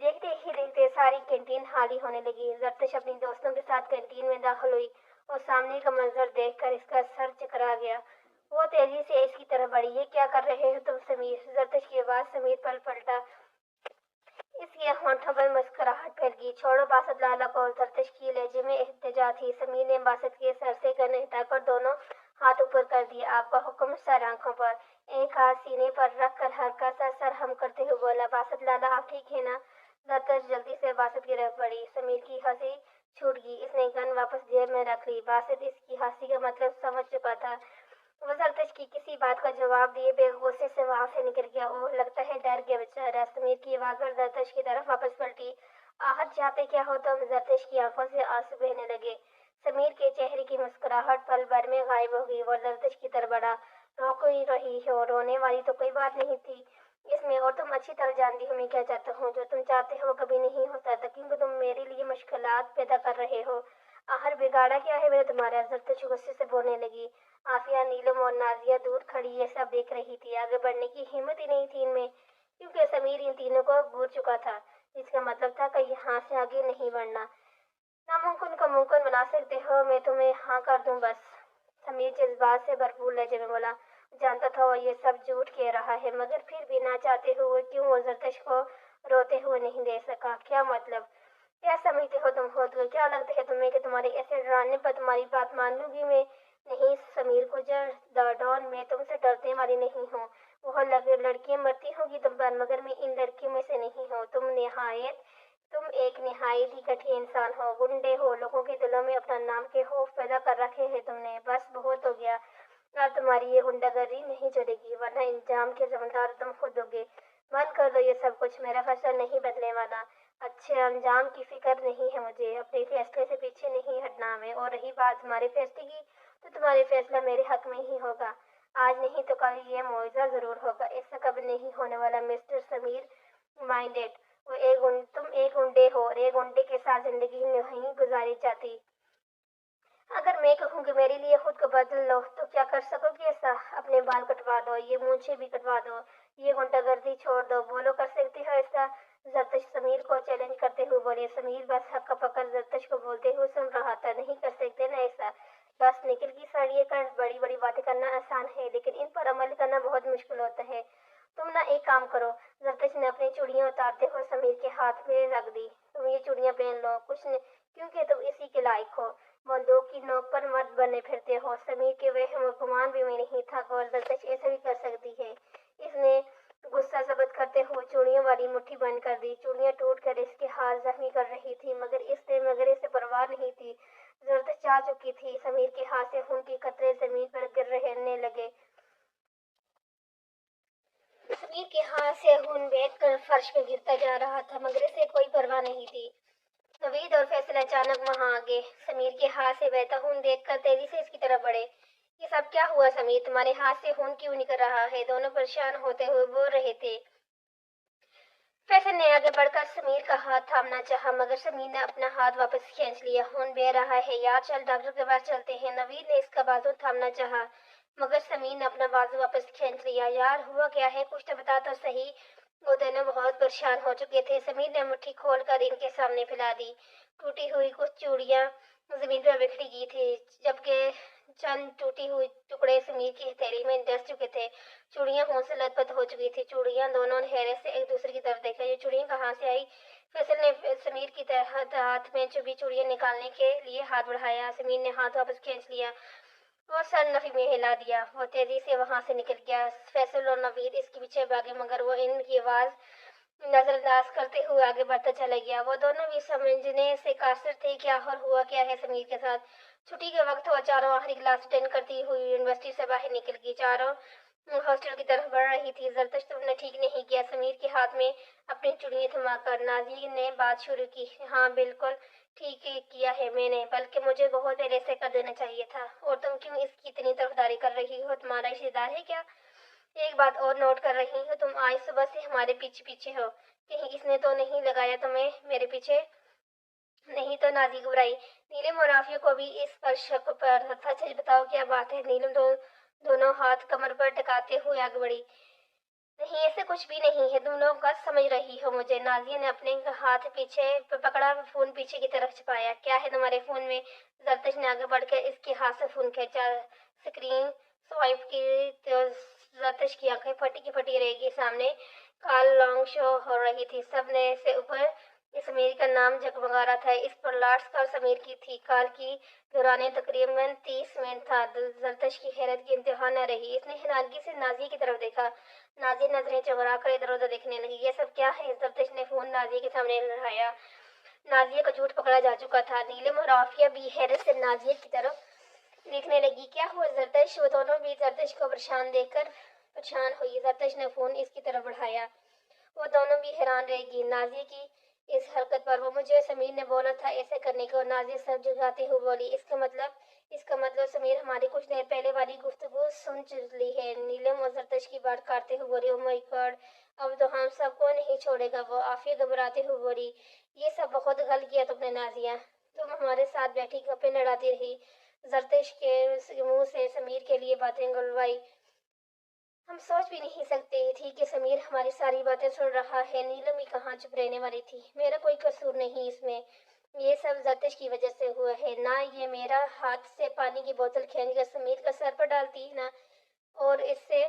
देखते ही देखते सारी कैंटीन खाली होने लगी। जरदश अपनी दोस्तों के साथ कैंटीन में दाखिल हुई और सामने का मंजर देखकर इसका सर चकरा गया। वो तेजी से इसकी तरफ बढ़ी। ये क्या कर रहे हो तुम समीर? जरदश की आवाज समीर पर पलटा। इसके होंठों पर मुस्कुराहट फैल गई। छोड़ो बासत लाला को। जरदश की लहजे में एहतजा थी। समीर ने बासत के सर से गन हटाकर दोनों ہاتھ اوپر کر دیا۔ آپ کا حکم سر آنکھوں پر، ایک ہاتھ سینے پر رکھ کر ہلکا سا سر ہم کرتے ہوئے بولا، باسط لالا آپ ٹھیک ہے نا؟ زرتش جلدی سے باسط کی طرف بڑھی۔ سمیر کی ہنسی چھوٹ گئی۔ اس نے گن واپس جیب میں رکھ لی۔ باسط اس کی ہنسی کا مطلب سمجھ چکا تھا۔ وہ زرتش کی کسی بات کا جواب دیے بے غصے سے وہاں سے نکل گیا۔ اوہ لگتا ہے ڈر گیا بیچارہ۔ سمیر کی آواز پر زرتش کی طرف واپس پلٹی، آہت جاتے کیا ہو تم؟ زرتش کی آنکھوں سے آنسو بہنے لگے۔ سمیر کے چہرے کی مسکراہٹ پل بھر میں غائب ہو گئی۔ وہ زرتش کی طرف بڑھا، رو کیوں رہی ہو؟ رونے والی تو کوئی بات نہیں تھی اس میں، اور تم اچھی طرح جانتی ہو میں کیا چاہتا ہوں۔ جو تم چاہتے ہو وہ کبھی نہیں ہو سکتا، کیونکہ تم میرے لیے مشکلات پیدا کر رہے ہو۔ آخر بگاڑا کیا ہے میں نے تمہارا؟ زرتش غصے سے بولنے لگی۔ عافیہ، نیلم اور نازیہ دور کھڑی یہ سب دیکھ رہی تھی۔ آگے بڑھنے کی ہمت ہی نہیں تھی ان میں، کیونکہ سمیر ان تینوں کو گھور چکا تھا، جس کا مطلب تھا کہ یہاں سے آگے نہیں بڑھنا۔ ناممکن کو ممکن بنا سکتے ہو، میں تمہیں ہاں کر دوں بس۔ سمیر جذبات سے بھرپور لہجے میں بولا۔ جانتا تھا وہ یہ سب جھوٹ کہہ رہا ہے، مگر پھر بھی نہ چاہتے ہوئے کیوں وہ زرتش کو روتے ہوئے نہیں دیکھ سکا۔ کیا مطلب؟ کیا سمجھتے ہو تم خود کو؟ کیا لگتا ہے تمہیں کہ تمہارے ایسے ڈرانے پر تمہاری بات مان لوں گی میں؟ نہیں سمیر گجر ڈان، میں تم سے ڈرنے والی نہیں ہوں۔ وہ لڑکیاں مرتی ہوں گی تم پر، مگر میں ان لڑکیوں میں سے نہیں ہوں۔ تم ایک نہایت ہی گٹھیا انسان ہو، گنڈے ہو، لوگوں کے دلوں میں اپنا نام کے خوف پیدا کر رکھے ہیں تم نے۔ بس بہت ہو گیا، اب تمہاری یہ غنڈہ گردی نہیں چلے گی، ورنہ انجام کے ذمہ دار تم خود ہوگے۔ بند کر دو یہ سب کچھ، میرا فیصلہ نہیں بدلنے والا۔ اچھے انجام کی فکر نہیں ہے مجھے، اپنے فیصلے سے پیچھے نہیں ہٹنا ہمیں۔ اور رہی بات تمہارے فیصلے کی، تو تمہارا فیصلہ میرے حق میں ہی ہوگا۔ آج نہیں تو کل یہ معجزہ ضرور ہوگا۔ ایسا کبھی نہیں ہونے والا مسٹر سمیر مائنڈیڈ۔ تم ایک گنڈے ہو اور ایک گنڈے کے ساتھ زندگی نہیں گزاری جاتی۔ اگر میں کہوں کہ میرے لیے خود کو بدل لو تو کیا کر سکو گی ایسا؟ اپنے بال کٹوا دو، یہ مونچھیں بھی کٹوا دو، یہ غنڈہ گردی چھوڑ دو، بولو کر سکتے ہو ایسا؟ زرتش سمیر کو چیلنج کرتے ہوئے بولے۔ سمیر بس ہکا پکا زرتش کو بولتے ہوئے سن رہا تھا۔ نہیں کر سکتے نا ایسا؟ بس نکل کی سڑیے کر، بڑی بڑی باتیں کرنا آسان ہے لیکن ان پر عمل کرنا بہت مشکل ہوتا ہے۔ تم نہ ایک کام کرو۔ زرتش نے اپنی چوڑیاں اتارتے ہوئے سمیر کے ہاتھ میں رکھ دی۔ تم یہ چوڑیاں پہن لو، کچھ کیونکہ تم اسی کے لائق ہو، بندوق کی نوک پر مرد بنے پھرتے ہو۔ سمیر کے وہم و گمان بھی میں نہیں تھا کہ زرتش ایسا بھی کر سکتی ہے۔ اس نے غصہ ضبط کرتے ہوئے چوڑیوں والی مٹھی بند کر دی۔ چوڑیاں ٹوٹ کر اس کے ہاتھ زخمی کر رہی تھی، مگر اسے پرواہ نہیں تھی۔ زرتش چاہ چکی تھی۔ سمیر کے ہاتھ سے خون کے قطرے زمین پر گر رہنے لگے۔ سمیر کے ہاتھ سے خون بہہ کر فرش پہ گرتا جا رہا تھا، مگر اسے کوئی پرواہ نہیں تھی۔ نوید اور فیصل اچانک وہاں آ گئے۔ سمیر کے ہاتھ سے بہتا خون دیکھ کر تیزی سے اس کی طرف بڑھے۔ یہ سب کیا ہوا سمیر؟ تمہارے ہاتھ سے خون کیوں نکل رہا ہے؟ دونوں پریشان ہوتے ہوئے بول رہے تھے۔ فیصل نے آگے بڑھ کر سمیر کا ہاتھ تھامنا چاہا، مگر سمیر نے اپنا ہاتھ واپس کھینچ لیا۔ خون بہہ رہا ہے یار، چل ڈاکٹر کے پاس چلتے ہیں۔ نوید نے اس کا بازو تھامنا چاہا، مگر سمیر نے اپنا بازو واپس کھینچ لیا۔ یار ہوا کیا ہے؟ کچھ تو بتا تو صحیح۔ وہ دونوں بہت پریشان ہو چکے تھے۔ سمیر نے مٹھی کھول کر ان کے سامنے پھیلا دی۔ ٹوٹی ہوئی کچھ چوڑیاں زمین پر بکھری گئی تھی، جبکہ چند ٹوٹے ہوئے ٹکڑے سمیر کی ہتھیلی میں ڈس چکے تھے۔ چوڑیاں خون سے لت پت ہو چکی تھی۔ چوڑیاں دونوں نے حیرت سے ایک دوسرے کی طرف دیکھا۔ یہ چوڑیاں کہاں سے آئی؟ فیصل نے سمیر کی ہاتھ میں چبھی چوڑیاں نکالنے کے لیے ہاتھ بڑھایا۔ سمیر نے ہاتھ واپس کھینچ لیا۔ وہ سر نفی میں ہلا دیا۔ وہ تیزی سے وہاں سے نکل گیا۔ فیصل اور نوید اس کے پیچھے بھاگے، مگر وہ ان کی آواز نظر انداز کرتے ہوئے آگے بڑھتا چلا گیا۔ وہ دونوں بھی سمجھنے سے قاصر تھے کہ آخر ہوا کیا ہے سمیر کے ساتھ۔ چھٹی کے وقت وہ چاروں آخری کلاس اٹینڈ کرتی ہوئی یونیورسٹی سے باہر نکل گئی۔ چاروں ہاسٹل کی طرف بڑھ رہی تھی۔ زرتش تم نے ٹھیک نہیں کیا، سمیر کے ہاتھ میں اپنی چوڑیاں تھما کر نازیہ نے بات شروع کی۔ ہاں بالکل ٹھیک کیا ہے میں نے، بلکہ مجھے بہت پہلے سے کر دینا چاہیے تھا۔ اور تم کیوں اس کی اتنی طرفداری کر رہی ہو؟ تمہارا رشتہ دار ہے کیا؟ ایک بات اور نوٹ کر رہی ہوں، تم آج صبح سے ہمارے پیچھے پیچھے ہو، کہیں اس نے تو نہیں لگایا تمہیں میرے پیچھے؟ نہیں تو؟ نازیہ گھبرائی۔ نیلم اور عافیہ کو بھی اس پر شک پر تھا۔ سچ بتاؤ کیا بات ہے؟ نیلم دونوں ہاتھ کمر پر ٹکاتے ہوئے آگے بڑھی۔ نہیں ایسے کچھ بھی نہیں ہے، تم لوگ غلط سمجھ رہی ہو مجھے۔ نازیہ نے اپنے ہاتھ پیچھے پکڑا، فون پیچھے کی طرف چھپایا۔ کیا ہے تمہارے فون میں؟ زرتش نے آگے بڑھ کر اس کے ہاتھ سے فون کھینچا۔ اسکرین سوائپ کی تو زرتش کی آنکھیں پھٹی کی پھٹی رہ گئی۔ سامنے کال لانگ شو ہو رہی تھی۔ سب نے سے اوپر اس سمیر کا نام جگمگا رہا تھا۔ اس پر لارڈس کال سمیر کی تھی۔ کال کی دوران تقریباً 30 منٹ تھا۔ زرتشت کی حیرت کی انتہا نہ رہی۔ اس نے حیرانگی سے نازیہ کی طرف دیکھا۔ نازیہ نظریں چکرا کر ادھر ادھر دیکھنے لگی۔ یہ سب کیا ہے؟ زرتشت نے فون نازیہ کے سامنے لہرایا۔ نازیہ کا جھوٹ پکڑا جا چکا تھا۔ نیلم اور عافیہ بھی حیرت سے نازیہ کی طرف دیکھنے لگی۔ کیا ہوا زرتشت؟ وہ دونوں بھی زرتشت کو پریشان دیکھ کر پریشان ہوئی۔ زرتشت نے فون اس کی طرف بڑھایا۔ وہ دونوں بھی حیران رہ گئی نازیہ کی اس حرکت پر۔ وہ مجھے سمیر نے بولا تھا ایسے کرنے کو۔ نازیہ سر جھکاتے ہوئے بولی۔ اس کا مطلب سمیر ہماری کچھ دیر پہلے والی گفتگو سن لی ہے۔ نیلم اور زرتشت کی بات کاٹتے ہوئے بولی۔ او مائی گاڈ، اب تو ہم سب کو نہیں چھوڑے گا وہ۔ عافیہ گھبراتے ہوئے بولی۔ یہ سب بہت غلط کیا تم نے نازیہ، تم ہمارے ساتھ بیٹھی گپیں لڑاتی رہی، زرتشت کے منہ سے سمیر کے لیے باتیں گلوائی۔ ہم سوچ بھی نہیں سکتے تھی کہ سمیر ہماری ساری باتیں سن رہا ہے۔ نیلم ہی کہاں چپ رہنے والی تھی۔ میرا کوئی قصور نہیں اس میں، یہ سب زرتشت کی وجہ سے ہوا ہے نا۔ یہ میرا ہاتھ سے پانی کی بوتل کھینچ کر سمیر کا سر پر ڈالتی نا، اور اس سے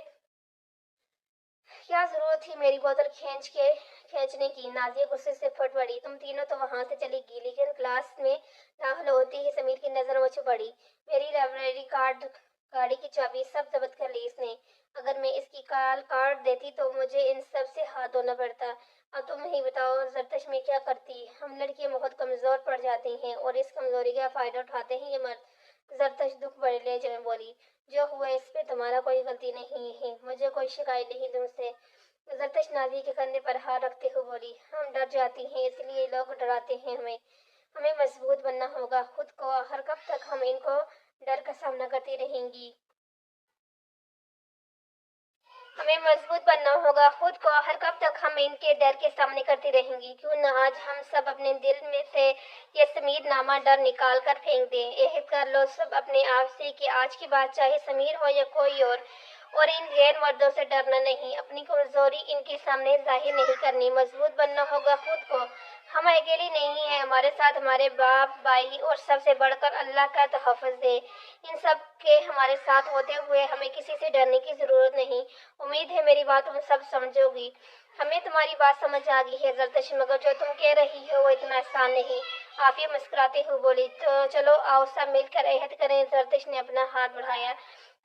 کیا ضرورت تھی میری بوتل کھینچنے کی؟ نازیہ غصے سے پھٹ پڑی۔ تم تینوں تو وہاں سے چلی گئی، لیکن کلاس میں داخل ہوتے ہی سمیر کی نظر مجھ پر پڑی۔ میری لائبریری کارڈ، گاڑی کی چابی سب ضبط کر لی اس نے۔ اگر میں اس کی کال کاٹ دیتی تو مجھے ان سب سے ہاتھ دھونا پڑتا۔ اب تم ہی بتاؤ زرتشت میں کیا کرتی؟ ہم لڑکیاں بہت کمزور پڑ جاتی ہیں اور اس کمزوری کا فائدہ اٹھاتے ہیں یہ مرد۔ زرتشت دکھ بڑے لہجے میں بولی۔ جو ہوا اس پہ تمہارا کوئی غلطی نہیں ہے، مجھے کوئی شکایت نہیں تم سے۔ زرتشت نازیہ کے کندھے پر ہاتھ رکھتے ہوئے بولی۔ ہم ڈر جاتی ہیں اس لیے لوگ ڈراتے ہیں ہمیں مضبوط بننا ہوگا خود کو۔ آخر کب تک ہم ان کو ڈر کا سامنا کرتی رہیں گی؟ ہمیں مضبوط بننا ہوگا خود کو۔ آخر کب تک ہم ان کے ڈر کے سامنے کرتی رہیں گی؟ کیوں نہ آج ہم سب اپنے دل میں سے یہ سمیر نامہ ڈر نکال کر پھینک دیں۔ عہد کر لو سب اپنے آپ سے کہ آج کے بعد چاہے سمیر ہو یا کوئی اور ان غیر مردوں سے ڈرنا نہیں، اپنی کمزوری ان کے سامنے ظاہر نہیں کرنی۔ مضبوط بننا ہوگا خود کو۔ ہم اکیلے نہیں ہیں، ہمارے ساتھ ہمارے باپ، بھائی اور سب سے بڑھ کر اللہ کا تحفظ ہے۔ ان سب کے ہمارے ساتھ ہوتے ہوئے ہمیں کسی سے ڈرنے کی ضرورت نہیں۔ امید ہے میری بات تم سب سمجھو گی۔ ہمیں تمہاری بات سمجھ آ گئی ہے زرتشت، مگر جو تم کہہ رہی ہو وہ اتنا آسان نہیں۔ عافیہ مسکراتے ہوئے بولی۔ تو چلو آؤ سب مل کر عہد کریں۔ زرتشت نے اپنا ہاتھ بڑھایا۔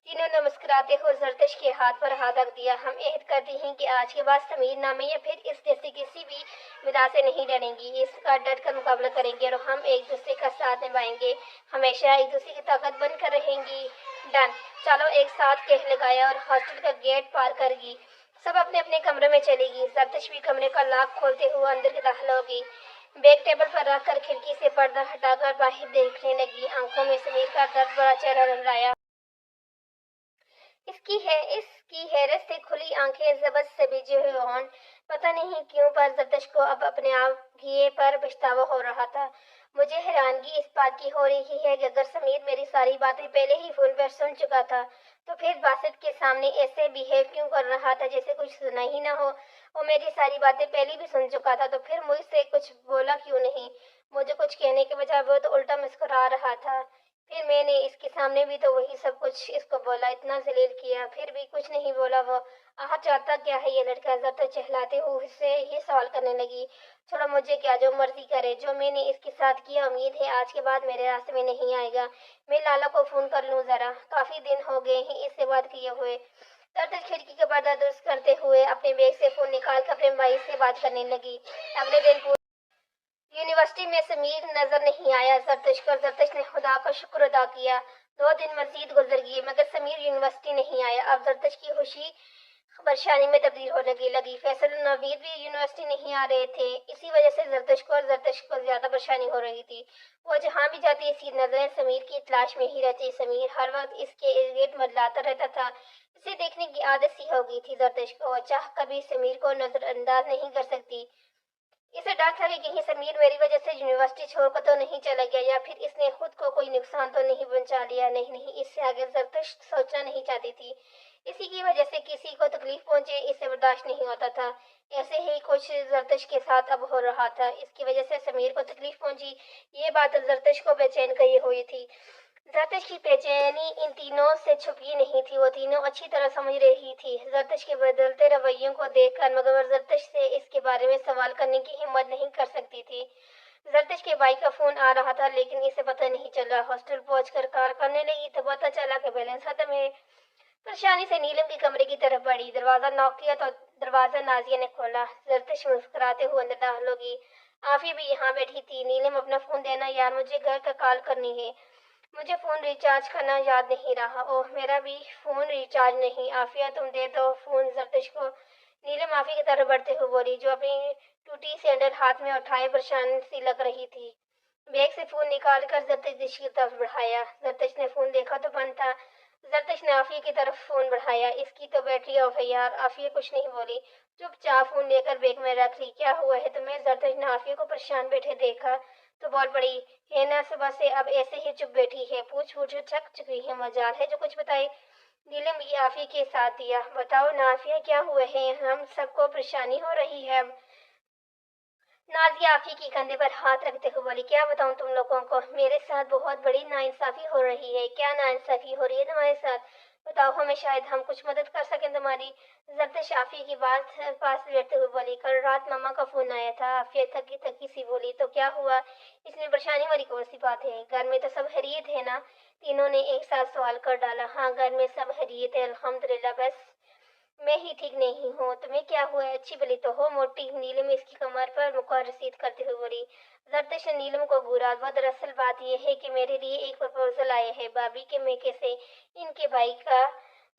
تینوں نے مسکراتے ہوئے زرتشت کے ہاتھ پر ہاتھ رکھ دیا۔ ہم عہد کرتے ہیں کہ آج کے بعد سمیر نامے یا پھر اس جیسی کسی بھی بلا سے نہیں ڈریں گی، اس کا ڈٹ کر مقابلہ کریں گے اور ہم ایک دوسرے کا ساتھ نبھائیں گے، ہمیشہ ایک دوسرے کی طاقت بن کر رہیں گی۔ ڈن۔ چلو ایک ساتھ کہہ لگایا اور ہاسٹل کا گیٹ پار کر گئی۔ سب اپنے اپنے کمرے میں چلی گئی۔ زرتشت بھی کمرے کا لاک کھولتے ہوئے اندر داخل ہو گئی۔ بیگ ٹیبل پر رکھ کر کھڑکی سے پردہ ہٹا کر باہر دیکھنے لگی۔ آنکھوں میں سمیر کا درد بھرا چہرہ نظر آیا۔ اس کی حیرت سے کھلی آنکھیں، ضبط سے بھیجے ہوئے ہونٹ، پتہ نہیں کیوں پر زرتشت کو اب اپنے آپ کیے پر پچھتاوا ہو رہا تھا۔ مجھے حیرانگی اس بات کی ہو رہی ہے کہ اگر سمیر میری ساری باتیں پہلے ہی فون پر سن چکا تھا تو پھر باسط کے سامنے ایسے بیہیو کیوں کر رہا تھا جیسے کچھ سنا ہی نہ ہو۔ وہ میری ساری باتیں پہلے بھی سن چکا تھا تو پھر مجھ سے کچھ بولا کیوں نہیں؟ مجھے کچھ کہنے کے بجائے وہ تو الٹا مسکرا رہا تھا۔ پھر میں نے اس کے سامنے بھی تو وہی سب کچھ اس کو بولا، اتنا ذلیل کیا، پھر بھی کچھ نہیں بولا وہ۔ آہ چاہتا کیا ہے یہ لڑکا؟ زرتشت چہلاتے ہوئے اس سے یہ سوال کرنے لگی۔ چھوڑو مجھے کیا، جو مرضی کرے۔ جو میں نے اس کے ساتھ کیا امید ہے آج کے بعد میرے راستے میں نہیں آئے گا۔ میں لالا کو فون کر لوں ذرا، کافی دن ہو گئے ہیں اس سے بات کیے ہوئے۔ زرتشت کھڑکی کا پردہ درست کرتے ہوئے اپنے بیگ سے فون نکال کر اپنے بھائی سے بات کرنے لگی۔ اگلے دن یونیورسٹی میں سمیر نظر نہیں آیا زرتشت کو۔ زرتشت نے خدا کا شکر ادا کیا۔ 2 دن مزید گزر گئے مگر سمیر یونیورسٹی نہیں آیا۔ اب زرتشت کی خوشی پریشانی میں تبدیل ہونے لگی۔ فیصل اور نوید بھی یونیورسٹی نہیں آ رہے تھے، اسی وجہ سے زرتشت کو زیادہ پریشانی ہو رہی تھی۔ وہ جہاں بھی جاتی اس کی نظریں سمیر کی تلاش میں ہی رہتی۔ سمیر ہر وقت اس کے ارد گرد منڈلاتا رہتا تھا۔ اسے دیکھنے کی عادت سی ہو گئی تھی زرتشت کو۔ وہ چاہ کبھی سمیر کو نظر انداز نہیں کر سکتی۔ اسے ڈر تھا کہ کہیں سمیر میری وجہ سے یونیورسٹی چھوڑ کر تو نہیں چلا گیا یا پھر اس نے خود کو کوئی نقصان تو نہیں پہنچا لیا۔ نہیں، اس سے آگے زرتشت سوچنا نہیں چاہتی تھی۔ اسی کی وجہ سے کسی کو تکلیف پہنچے اسے برداشت نہیں ہوتا تھا۔ ایسے ہی کچھ زرتشت کے ساتھ اب ہو رہا تھا۔ اس کی وجہ سے سمیر کو تکلیف پہنچی، یہ بات زرتشت کو بے چین کیے ہوئی تھی۔ जरतश की बेचैनी इन तीनों से छुपी नहीं थी। वो तीनों अच्छी तरह समझ रही थी जरतश के बदलते रवैयों को देखकर, मगर जरतश से इसके बारे में सवाल करने की हिम्मत नहीं कर सकती थी। जरतश के भाई का फोन आ रहा था, लेकिन इसे पता नहीं चला। हॉस्टल पहुंचकर कॉल करने लगी तो पता चला कि बैलेंस खत्म है। परेशानी से नीलम के कमरे की तरफ बढ़ी। दरवाजा नॉक किया तो दरवाजा नाजिया ने खोला। जरतश मुस्कुराते हुए अंदर दाखिल होगी। आफिया भी यहाँ बैठी थी। नीलम, अपना फोन देना यार, मुझे घर का कॉल करनी है। मुझे फोन रिचार्ज करना याद नहीं रहा। ओह, मेरा भी फोन रिचार्ज नहीं। आफिया, तुम दे दो फोन जरतश को। नीलम आफिया की तरफ बढ़ते हुए बोली, जो अपनी टूटी सैंडल हाथ में उठाए परेशान सी लग रही थी। बैग से फोन निकाल कर जरतश की तरफ बढ़ाया। जरतश ने फोन देखा तो बंद था। जरतश ने आफिया की तरफ फोन बढ़ाया। इसकी तो बैटरी ऑफ है यार। आफिया कुछ नहीं बोली, चुपचाप फोन लेकर बैग में रख ली। क्या हुआ है तुम्हें? जरतश ने आफिया को परेशान बैठे देखा तो बोल पड़ी, है ना, सुबह से अब ऐसे ही चुप बैठी है। पूछ पूछ थक चुकी है, मजाल है जो कुछ बताए। नीलम भी आफिया के साथ दिया। बताओ ना आफिया, क्या हुआ है? हम सबको परेशानी हो रही है अब। नाज़िया आफी की कंधे पर हाथ रखते हुए बोली, क्या बताऊं तुम लोगों को, मेरे साथ बहुत बड़ी नाइंसाफी हो रही है। क्या नाइंसाफी हो रही है तुम्हारे साथ? बताओ, हमें शायद हम कुछ मदद कर सकें तुम्हारी। जरतश आफी की बात पास लेटते हुए बोली, कल रात मम्मा का फोन आया था। आफिया थकी थकी सी बोली, तो क्या हुआ? इसमें परेशानी वाली कौन सी बात है? घर में तो सब खैरियत है ना? तीनों ने एक साथ सवाल कर डाला। हाँ, घर में सब खैरियत है अल्हम्दुलिल्लाह, बस मैं ही ठीक नहीं हूँ। तुम्हें क्या हुआ है? अच्छी भली तो हो मोटी। नीलम इसकी कमर पर मुका रसीद करते हुए बोली। जरतश ने नीलम को घूरा। वो दरअसल बात यह है कि मेरे लिए एक प्रपोजल आया है भाभी के मेके से, इनके भाई का।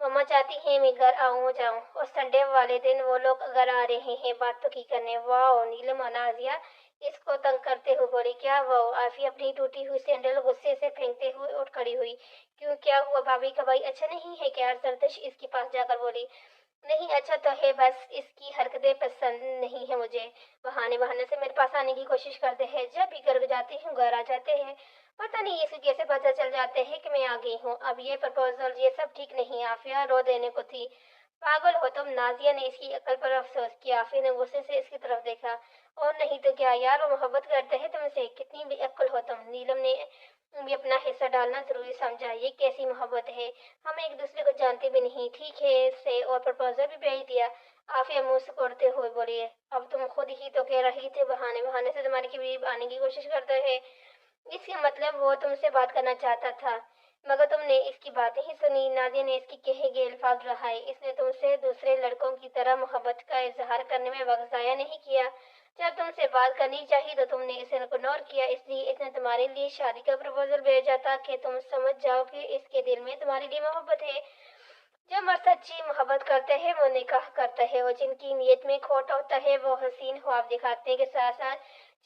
मम्मा चाहती है मैं घर आऊँ जाऊँ, और संडे वाले दिन वो लोग घर आ रहे हैं बात तो की करने। वाह! नीलम और नाजिया इसको तंग करते हुए बोली, क्या वाह? आफी अपनी टूटी हुई सैंडल गुस्से से फेंकते हुए उठ खड़ी हुई। क्यों, क्या हुआ? भाभी का भाई अच्छा नहीं है क्या? जरतश इसके पास जाकर बोली। नहीं, अच्छा तो है, बस इसकी हरकतें पसंद नहीं है मुझे। बहाने बहाने से मेरे पास आने की कोशिश करते हैं। जब भी घर जाती हूँ घर आ जाते हैं। पता नहीं इसे कैसे पता चल जाते हैं कि मैं आ गई हूँ। अब ये प्रपोजल ये सब ठीक नहीं। आफिया रो देने को थी। पागल हो तुम। नाजिया ने इसकी अकल पर अफसोस किया। आफिया ने गुस्से से इसकी तरफ देखा। और नहीं तो क्या यार, वो मोहब्बत करते हैं तुमसे। कितनी भी अक्ल हो तुम। नीलम ने भी अपना हिस्सा डालना जरूरी समझा। ये कैसी मोहब्बत है? हम एक दूसरे को जानते भी नहीं। ठीक है से, और प्रपोजल भी भेज दिया। आफिया मुंह सिकोड़ते हुए बोली, अब तुम खुद ही तो कह रही थे बहाने बहाने से तुम्हारे करीब आने की कोशिश करता है। इसका मतलब वो तुमसे बात करना चाहता था, मगर तुमने इसकी बातें ही सुनी। नादिया ने इसकी कहे गए अल्फाज रहाए। इसने तुमसे दूसरे लड़कों की तरह मोहब्बत का इजहार करने में वक्त ज़ाया नहीं किया। जब तुमसे बात करनी चाहिए तो तुमने इसे इग्नोर किया। इसलिए इसने तुम्हारे लिए शादी का प्रपोजल भेजा था कि तुम समझ जाओ कि इसके दिल में तुम्हारे लिए मोहब्बत है। जो मर्द सच्ची मोहब्बत करते हैं वो निकाह करते हैं, और जिनकी नीयत में खोट होता है वो हसीन ख्वाब दिखाने के साथ साथ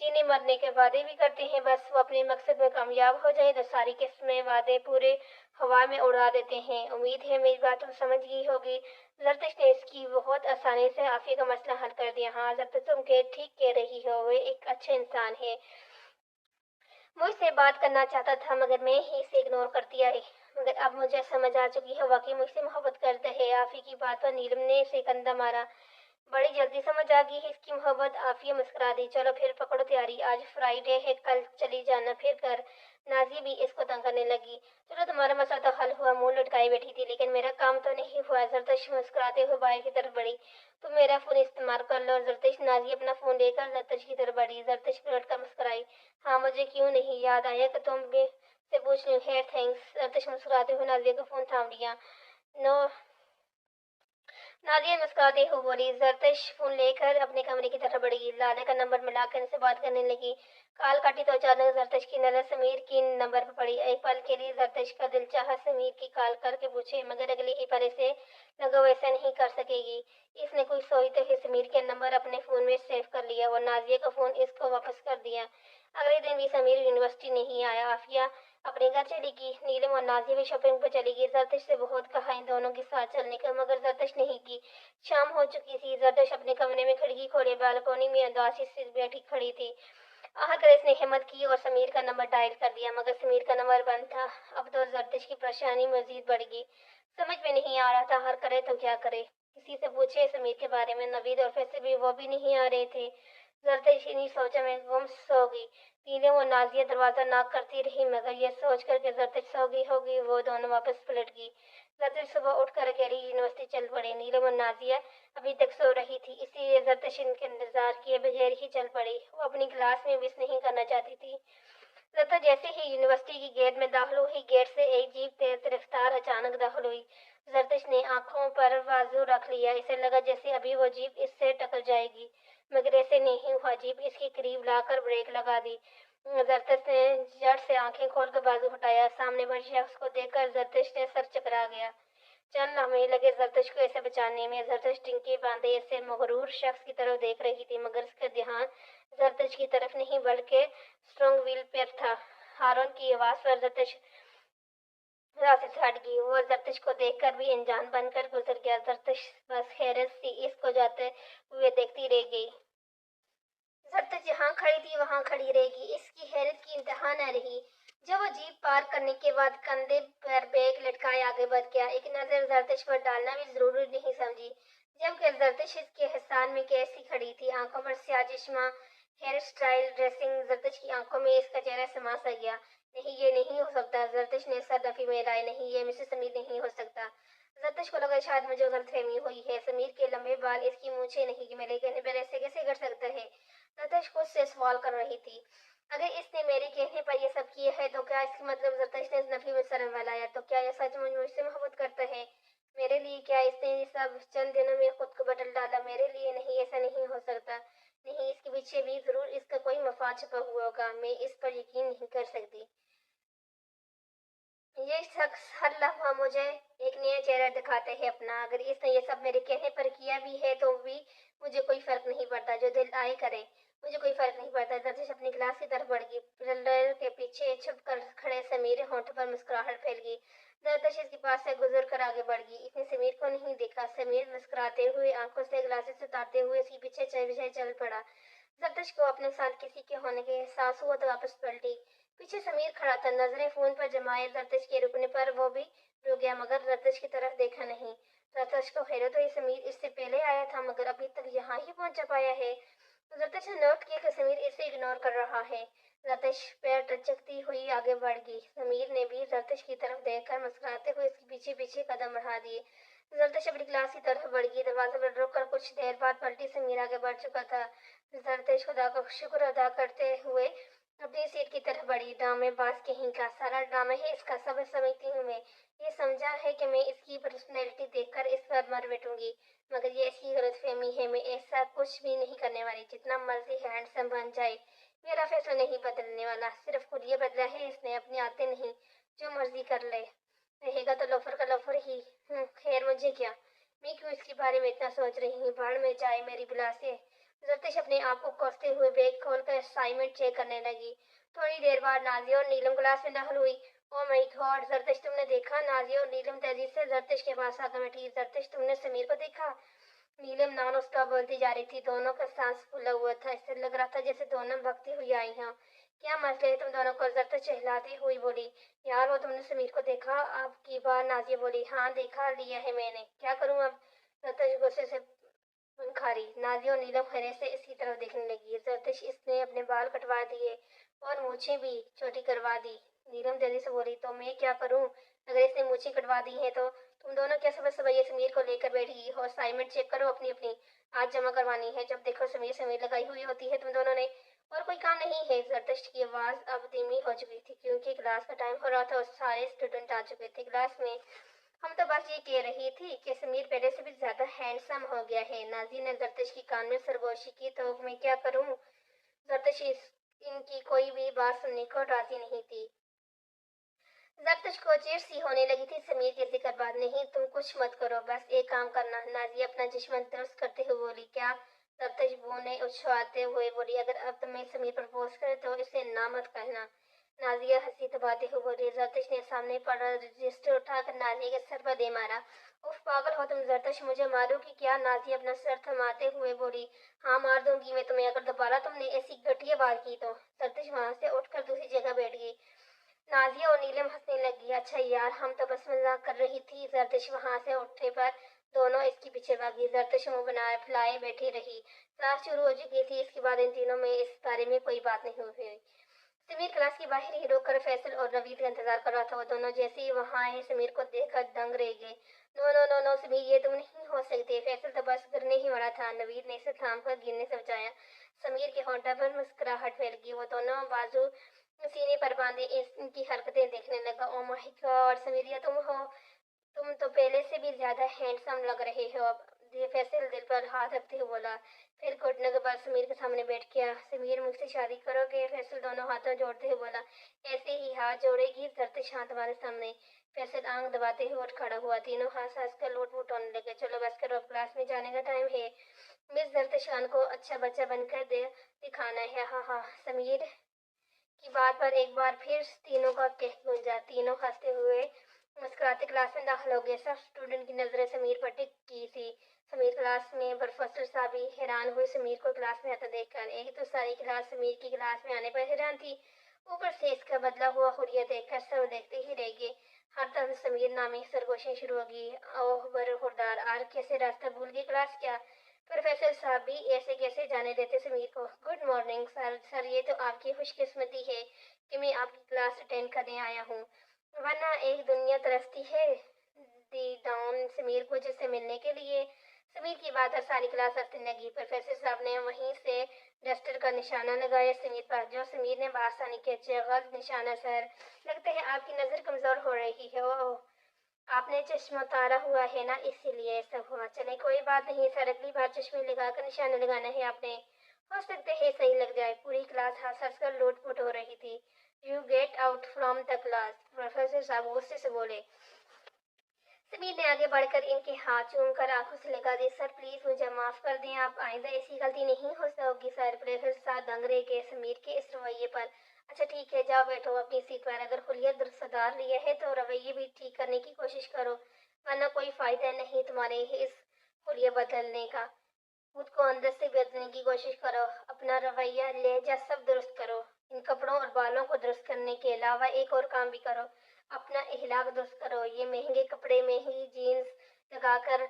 जीने मरने के वादे भी करते हैं। बस वो अपने मकसद में कामयाब हो जाए तो सारी किस्में वादे पूरे हवा में उड़ा देते हैं। उम्मीद है मेरी बात तुम समझ गई होगी। जरतश ने इसकी बहुत आसानी से आफिया का मसला हल कर दिया। हाँ जरतश, तुम के ठीक कह रही हो, वो एक अच्छा इंसान है। मुझसे बात करना चाहता था मगर मैं ही इसे इग्नोर कर दिया है। मगर अब मुझे समझ आ चुकी है वाकई मुझसे मोहब्बत करते हैं। आफी की बात पर नीलम ने इसे कंधा मारा। बड़ी जल्दी समझ आ गई है इसकी मोहब्बत। आफिया मुस्कुरा दी। चलो फिर पकड़ो तैयारी, आज फ्राइडे है, कल चली जाना फिर घर। नाजी भी इसको तंग करने लगी। चलो तुम्हारा मसला तो हल हुआ। मुंह लटकाई बैठी थी, लेकिन मेरा काम तो नहीं हुआ। जरतश मुस्कुराते हुए बाहर की तरफ बढ़ी। तुम मेरा फोन इस्तेमाल कर लो। जरतश। नाजी अपना फोन लेकर जरतश की तरफ बढ़ी। जरतश पलट कर मुस्कुराई। हाँ, मुझे क्यों नहीं याद आया कि तुम भी से पूछ लूं। है, थैंक्स। जरतश मुस्कुराते हुए नाजिया का फोन थाम लिया। नो, नादिया मुस्कुराते हुए बोली। जरतश फोन लेकर अपने कमरे की तरफ बढ़ी। लाले का नंबर मिलाकर इनसे बात करने लगी। कॉल काटी तो अचानक जरतश की नजर समीर की नंबर पर पड़ी। एक पल के लिए जरतश का दिल चाहा समीर की कॉल करके पूछे, मगर अगले ही पल से लगा वैसा नहीं कर सकेगी। इसने कुछ सोचते हुए समीर के नंबर अपने फोन में सेव कर लिया और नाजिया का फोन इसको वापस कर दिया। अगले दिन भी समीर यूनिवर्सिटी नहीं आया। आफिया अपने घर चली गई। नीलम और नाजिया भी शॉपिंग पर चली गई। जरतश से बहुत कहा इन दोनों के साथ चलने का, मगर जरतश नहीं की। शाम हो चुकी थी। जरदश अपने कमरे में खिड़की खोले बालकोनी में उदासी से बैठी खड़ी थी। आखिर इसने हिम्मत की और समीर का नंबर डायल कर दिया, मगर समीर का नंबर बंद था। अब तो जरदश की परेशानी मजीद बढ़ गई। समझ में नहीं आ रहा था हर करे तो क्या करे। किसी से पूछे समीर के बारे में। नवीद और फैसल भी वो भी नहीं आ रहे थे। जरदश इन्हीं सोचों में गुम सो गई। नीलम और नाजिया दरवाजा नॉक करती रही, मगर ये सोच कर कि जरदश सो गई होगी, वो दोनों वापस पलट गई। जरदश सुबह उठकर अकेली यूनिवर्सिटी चल पड़ी। नीलम और नाजिया अभी तक सो रही थी, इसलिए जरदश इनके इंतजार किए बगैर ही चल पड़ी। वो अपनी क्लास में मिस नहीं करना चाहती थी। लता जैसे ही यूनिवर्सिटी की गेट में दाखिल हुई, गेट से एक जीप तेज रफ्तार अचानक दाखिल हुई। जरदश ने आंखों पर बाजू रख लिया। इसे लगा जैसे अभी वो जीप इससे टकरा जाएगी, मगर ऐसे नहीं हुआ। जीप इसके करीब लाकर ब्रेक लगा दी। जरदश ने झट से आंखें खोलकर बाजू हटाया। सामने बड़े शख्स को देखकर जरदश ने सर चकरा गया। चंद लम्हे लगे जरदश को ऐसे बचाने में। जरदश टिंकी बांधे ऐसे मगरूर शख्स की तरफ देख रही थी, मगर उसका ध्यान जरदश की तरफ नहीं बल्कि स्ट्रॉन्ग व्हील पर था। हारून की आवाज पर जरदश राह से हट गई। वो जरदश को देखकर भी अनजान बनकर गुजर गया। जरदश बस हैरत से इसको जाते हुए देखती रह गई। जरदश जहाँ खड़ी थी वहां खड़ी रहेगी, इसकी हैरत की इंतहा न रही। जब वो जीप पार करने के बाद कंधे पर बैग लटकाए आगे बढ़ गया, एक नजर जरदश पर डालना भी जरूरी नहीं समझी। जबकि जरदश इसके हिसान में कैसी खड़ी थी, आंखों पर स्याह चश्मा, हेयर स्टाइल, ड्रेसिंग। जरदश की आंखों में इसका चेहरा समा सा गया। नहीं, ये नहीं हो सकता। जरदश ने सर नफी में हिलाए। नहीं, ये मिसेस समीर नहीं हो सकता। जरदश को लगा शायद मुझे गलतफहमी हुई है। समीर के लंबे बाल, इसकी मूछें नहीं, मेरे कहने पर ऐसे कैसे कर सकता है? जरदश खुद से सवाल कर रही थी। अगर इसने मेरे कहने पर यह सब किया है तो क्या इसका मतलब जरदश ने नफी में सर वालाया? तो क्या यह सचमुच मुझसे मोहब्बत करता है? मेरे लिए क्या इसने ये सब चंद दिनों में खुद को बदल डाला? मेरे लिए नहीं, ऐसा नहीं हो सकता। नहीं, इसके पीछे भी जरूर इसका कोई मफाद छुपा हुआ होगा। मैं इस पर यकीन नहीं कर सकती। ये शख्स हर लम्हा मुझे एक नया चेहरा दिखाता है अपना। अगर इसने ये सब मेरे कहने पर किया भी है तो भी मुझे कोई फर्क नहीं पड़ता। जो दिल आए करे, मुझे कोई फर्क नहीं पड़ता। जरदश अपनी क्लास की तरफ बढ़ गई। पिलर के पीछे छुप कर खड़े समीर होंठ पर मुस्कुराहट फैल गई। जरदश इसके पास से गुजर कर आगे बढ़ गई। इसने समीर को नहीं देखा। समीर मुस्कुराते हुए आंखों से ग्लासेस उतारते हुए इसके पीछे चल पड़ा। जरदश को अपने साथ किसी के होने का एहसास हुआ तो वापस पलटी। पीछे समीर खड़ा था, नजरें फोन पर जमाए। जरदश के रुकने पर वो भी रुक गया, मगर जरदश की तरफ देखा नहीं। जरदश को हैरत हुई, समीर इससे पहले आया था मगर अभी तक यहाँ ही पहुंच पाया है। जरदश ने नोट किया कि समीर इसे इग्नोर कर रहा है। जरदश पैर टचकती हुई आगे बढ़ गई। समीर ने भी जरदश की तरफ देखकर मुस्कुराते हुए इसके पीछे पीछे कदम बढ़ा दिए। जरदश अपनी क्लास की तरफ बढ़ गई। दरवाजे पर रुककर कुछ देर बाद पलटी। समीर आगे बढ़ चुका था। जरदश खुदा का शुक्र अदा करते हुए अपनी सीट की तरफ बढ़ी। ड्रामेबाज कहीं का, सारा ड्रामा है इसका, सब समझती हूँ मैं। ये समझा है कि मैं इसकी पर्सनैलिटी देखकर इस पर मर बैठूंगी, मगर ये इसकी गलतफहमी है। मैं ऐसा कुछ भी नहीं करने वाली। जितना मर्जी हैंडसम बन जाए, मेरा फैसला नहीं बदलने वाला। सिर्फ खुद ये बदला है इसने, अपनी आदतें नहीं। जो मर्जी कर ले, रहेगा तो लोफर का लोफर ही। खैर, मुझे क्या, मैं क्यों इसके बारे में इतना सोच रही हूँ? भाड़ में जाए मेरी बिलासे। जरदश अपने आप को कोसते हुए बैग खोलकर असाइनमेंट चेक करने लगी। थोड़ी देर बाद नाजिया और नीलम क्लास में दाखिल हुई। ओ माय गॉड जरदश, तुमने देखा? नाजिया और नीलम तेजी से जरदश के पास आकर बैठी। जरदश, तुमने समीर को देखा? नीलम नॉन स्टॉप बोलती जा रही थी। दोनों का सांस फूला हुआ था। इससे लग रहा था जैसे दोनों भगती हुई आई हैं। क्या मसला है तुम दोनों को? जरदश चिल्लाती हुई बोली। यार, वो तुमने समीर को देखा? आपकी बार नाजिया बोली। हाँ, देखा लिया है मैंने, क्या करूँ अब? जरदश गुस्से से खारी। नाजिया और नीलम खैरे से इसकी तरफ देखने लगी। जरदश, इसने अपने बाल कटवा दिए और मूछें भी छोटी करवा दी। नीलम जल्दी से बोली, तो मैं क्या करूं? अगर इसने मूछें कटवा दी हैं तो तुम दोनों क्या सुबह सुबह ये समीर को लेकर बैठी हो? असाइनमेंट चेक करो अपनी अपनी, आज जमा करवानी है। जब देखो समीर समीर लगाई हुई होती है तुम दोनों ने। और कोई काम नहीं है? जरदश की आवाज अब धीमी हो चुकी थी, क्योंकि क्लास का टाइम हो रहा था और सारे स्टूडेंट आ चुके थे क्लास में। हम तो बस ये कह रही थी कि समीर पहले से भी ज्यादा हैंडसम हो गया है। नाजी ने जरदश की कान में सरगोशी की। तो मैं क्या करूं? जरदश इनकी कोई भी बात सुनने को राजी नहीं थी। जरदश को चिढ़ सी होने लगी थी। समीर की जिक्र बात नहीं, तुम कुछ मत करो, बस एक काम करना। नाजी अपना जिस्म दुरुस्त करते हुए बोली। क्या? जरदश बू ने उछालते हुए बोली। अगर अब तुम्हें समीर प्रपोज करे तो इसे ना मत कहना। नाजिया हंसी दबाते हुए बोली। जरदश ने सामने पड़ा रजिस्टर उठाकर नाजिया के सर पर दे मारा। उफ, पागल हो तुम जरदश, मुझे मारोगी क्या? नाजिया अपना सर थमाते हुए बोली। हाँ, मार दूंगी मैं तुम्हें, अगर दोबारा तुमने ऐसी घटिया बात की तो। जरदश वहां से उठकर दूसरी जगह बैठ गई। नाजिया और नीलम हंसने लगी। अच्छा यार, हम तो बस मजाक कर रही थी। जरदश वहां से उठने पर दोनों इसके पीछे भागी। जरतश मुंह बनाए फुलाए बैठी रही। क्लास शुरू हो चुकी थी। इसके बाद इन तीनों में इस बारे में कोई बात नहीं हुई। समीर क्लास के बाहर ही रोक कर फैसल और नवीद का इंतजार कर रहा था। वो दोनों जैसे ही वहां आए समीर को देखकर दंग रह गए। No no no no Sameer, ये तुम नहीं हो सकते। फैसल तो बस गिरने ही वाला था। नवीद ने इसे थाम कर गिरने से बचाया। समीर के होठों पर मुस्कुराहट फैल गई। वो दोनों बाजू सीने पर बांधे इनकी हरकतें देखने लगा। ओ माय गॉड समीर, ये तुम हो? तुम तो पहले से भी ज्यादा हैंडसम लग रहे हो अब। फैसल दिल पर हाथ रखते हुए बोला। फिर घुटने के बाद समीर के सामने बैठ गया। समीर, मुझसे शादी करोगे? फैसल दोनों हाथों जोड़ते हुए बोला। ऐसे ही हाथ जोड़ेगी? धरते शांत हमारे सामने। फैसल आंख दबाते हुए उठ खड़ा हुआ। तीनों हंस हंस कर लोट पोट होने लगे। चलो बस करो, अब क्लास में जाने का टाइम है। मिस दरतशान को अच्छा बच्चा बनकर दिखाना है। हाँ हाँ। समीर की बात पर एक बार फिर तीनों का कह गूंजा। तीनों हंसते हुए मुस्कुराते क्लास में दाखिल हो गए। सब स्टूडेंट की नजरें समीर पर टिक की थी। समीर क्लास में प्रोफेसर साहब भी हैरान हुए समीर को क्लास में आता देखकर। एक तो सारी क्लास समीर की क्लास में आने पर हैरान थी, ऊपर से इसका बदला हुआ हुलिया देखकर सब देखते ही रह गए। हर तरफ समीर नामी सरगोशियां शुरू हो गई। ओह बरखुरदार, आज कैसे रास्ता भूल गई क्लास क्या? प्रोफेसर साहब भी ऐसे कैसे जाने देते समीर को। Good morning sir. सर, ये तो आपकी खुशकिस्मती है कि मैं आपकी क्लास अटेंड करने आया हूँ, वरना एक दुनिया तरसती है दी डाउन समीर को जिससे मिलने के लिए। समीर की बात पर सारी क्लास हंसने लगी। प्रोफेसर साहब ने वहीं से डस्टर का निशाना लगाया समीर पर, जो समीर ने बआसानी किया। गलत निशाना सर, लगता है आपकी नजर कमजोर हो रही है। ओह, आपने चश्मा उतारा हुआ है ना, इसीलिए ऐसा हुआ। चले कोई बात नहीं सर, अगली बार चश्मे लगाकर निशाना लगाना है आपने। हो सकता है सही लग जाए। पूरी क्लास हंस हंस कर लोटपोट हो रही थी। You get out from the class, professor साहब गुस्से से बोले। समीर ने आगे बढ़कर इनके हाथ चूम कर आंखों से लगा दी। सर प्लीज मुझे माफ कर दें, आप आइंदा ऐसी गलती नहीं हो सकोगी सर। प्रोफेसर साहब दंग रह गए समीर के इस रवैये पर। अच्छा ठीक है, जाओ बैठो अपनी सीट पर। अगर हुलिया सुधार लिया है तो रवैये भी ठीक करने की कोशिश करो, वरना कोई फायदा नहीं तुम्हारे इस हुलिया बदलने का। खुद को अंदर से बदलने की कोशिश करो। अपना रवैया लहजा सब दुरुस्त करो। इन कपड़ों और बालों को दुरुस्त करने के अलावा एक और काम भी करो, अपना इहलाक दुरुस्त करो। ये महंगे कपड़े में ही जीन्स लगाकर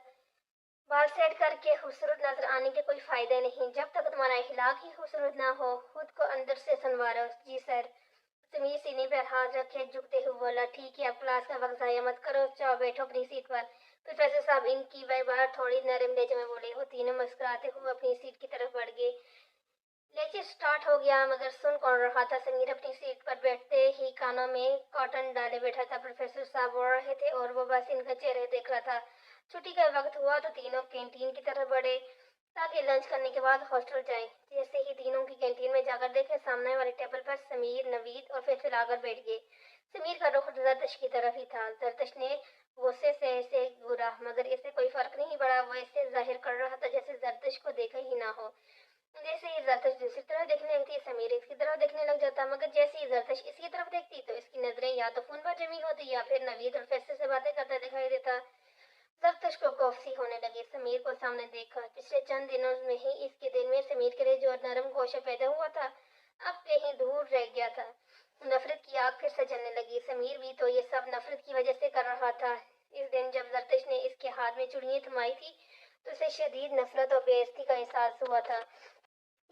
बाल सेट करके खूबसूरत नजर आने के कोई फायदा नहीं। जब तक तुम्हारा इखलाक ही खूबसूरत ना हो, खुद को अंदर से संवारो। जी सर। समीर सीने पर हाथ रखे झुकते हुए बोला। ठीक है, अब क्लास का वक्त जाया मत करो, जाओ बैठो अपनी सीट पर। प्रोफेसर साहब इनकी वह बात थोड़ी नरम लहजे में बोले। वो तीनों मुस्कुराते हुए अपनी सीट की तरफ बढ़ गए। लेक्चर स्टार्ट हो गया, मगर सुन कौन रहा था। समीर अपनी सीट पर बैठते ही कानों में कॉटन डाले बैठा था। प्रोफेसर साहब बोल रहे थे और वो बस इनका चेहरे देख रहा था। छुट्टी का वक्त हुआ तो तीनों कैंटीन की तरफ बढ़े ताकि लंच करने के बाद हॉस्टल जाएं। जैसे ही तीनों की कैंटीन में जाकर देखे, सामने वाले टेबल पर समीर, नवीद और फैसल आकर बैठ गए। समीर का रुख जरदश की तरफ ही था। जरदश ने गुस्से से ऐसे घूरा, मगर इससे कोई फर्क नहीं पड़ा। वो ऐसे जाहिर कर रहा था जैसे जरदश को देखा ही ना हो। जैसे ही जरदश दूसरी तरफ देखने लगती, समीर इसकी तरफ देखने लग जाता, मगर जैसे ही जरदश इसकी तरफ देखती तो इसकी नजरें या तो फोन पर जमी होती या फिर नवीद और फैसल से बातें करता दिखाई देता। जरदश को कॉफी होने लगी समीर को सामने देखकर। पिछले चंद दिनों में ही इसके दिल में समीर के लिए जो नरम गोशा पैदा हुआ था, अब कहीं दूर रह गया था। नफरत की आग फिर से जलने लगी। समीर भी तो ये सब नफरत की वजह से कर रहा था। इस दिन जब जरदश ने इसके हाथ में चुड़ियां थमाई थी तो उसे शदीद नफरत और बेइज्जती का एहसास हुआ था।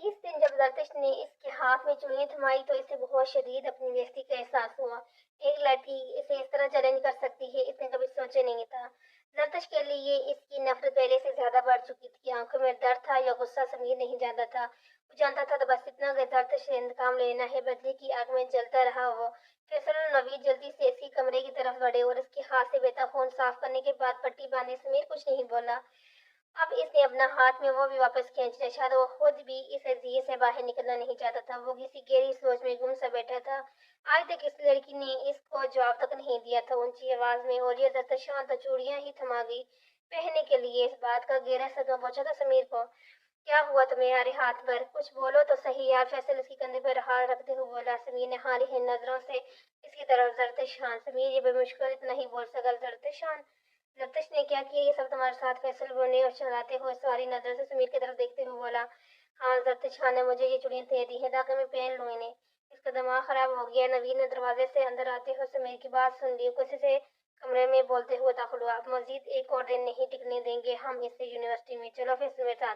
इस दिन जब जरदश ने इसके हाथ में चुड़ियां थमाई तो इसे बहुत शदीद अपनी बेइज्जती का एहसास हुआ। एक लड़की इसे इस तरह चैलेंज कर सकती है, इसने कभी सोचा नहीं था। जरदश के लिए इसकी नफरत पहले से ज्यादा बढ़ चुकी थी। आंखों में दर्द था या गुस्सा समीर नहीं जानता था। वो जानता था तो बस इतना कि जरदश से इंतकाम लेना है। बदले की आग में जलता रहा वो। फैसल और नवीद जल्दी से इसके कमरे की तरफ बढ़े और इसके हाथ से बहता खून साफ करने के बाद पट्टी बांधे। समीर कुछ नहीं बोला। अब इसने अपना हाथ में वो भी वापस खींच लिया। शायद वो खुद भी इस अजियत से बाहर निकलना नहीं चाहता था। वो किसी गहरी सोच में गुम सा बैठा था। आज तक इस लड़की ने इसको जवाब तक नहीं दिया था ऊंची आवाज में। और ये दरतशान तो चूड़ियां ही थमा गई पहनने के लिए। इस बात का गहरा सदमा पहुंचा था समीर को। क्या हुआ तुम्हारे हाथ पर? कुछ बोलो तो सही यार। फैसल उसके कंधे पर हाथ रखते हुए बोला। समीर ने हारी है नजरों से इसकी तरफ। जरतशान समीर ये बेमुश्किल इतना ही बोल सका। जरतशान, जबतश ने क्या किया ये सब तुम्हारे साथ? फैसल बोलने और चलाते हुए सारी नजर से समीर की तरफ देखते हुए बोला। हाँ, जबतश खान ने मुझे ये चुड़ियां दे दी है ताकि मैं पहन लूँ इन्हें। इसका दिमाग खराब हो गया। नवीन ने दरवाजे से अंदर आते हुए समीर की बात सुन ली। किसी से कमरे में बोलते हुए दाखिल हुआ। अब मजीद एक और दिन नहीं टिकने देंगे हम इसे यूनिवर्सिटी में। चलो फैसल मेरे साथ।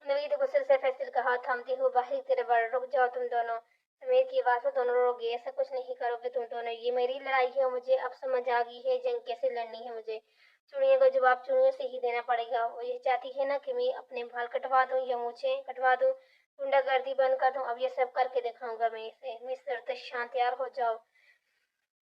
नवीद गुस्से से फैसल का हाथ थामते हुए बाहर की तरफ बढ़। रुक जाओ तुम दोनों। समीर की आवाज में दोनों रोक गए। ऐसा कुछ नहीं करोगे तुम दोनों। ये मेरी लड़ाई है। मुझे अब समझ आ गई है जंग कैसे लड़नी है मुझे। चुड़ियों का जवाब चुड़ियों से ही देना पड़ेगा। वो ये चाहती है ना कि मैं अपने बाल कटवा दूं या मूछें कटवा दूं, गुंडागर्दी बंद कर दूं। अब ये सब करके दिखाऊंगा मैं इसे। मिस्टर तैशान तैयार हो जाओ।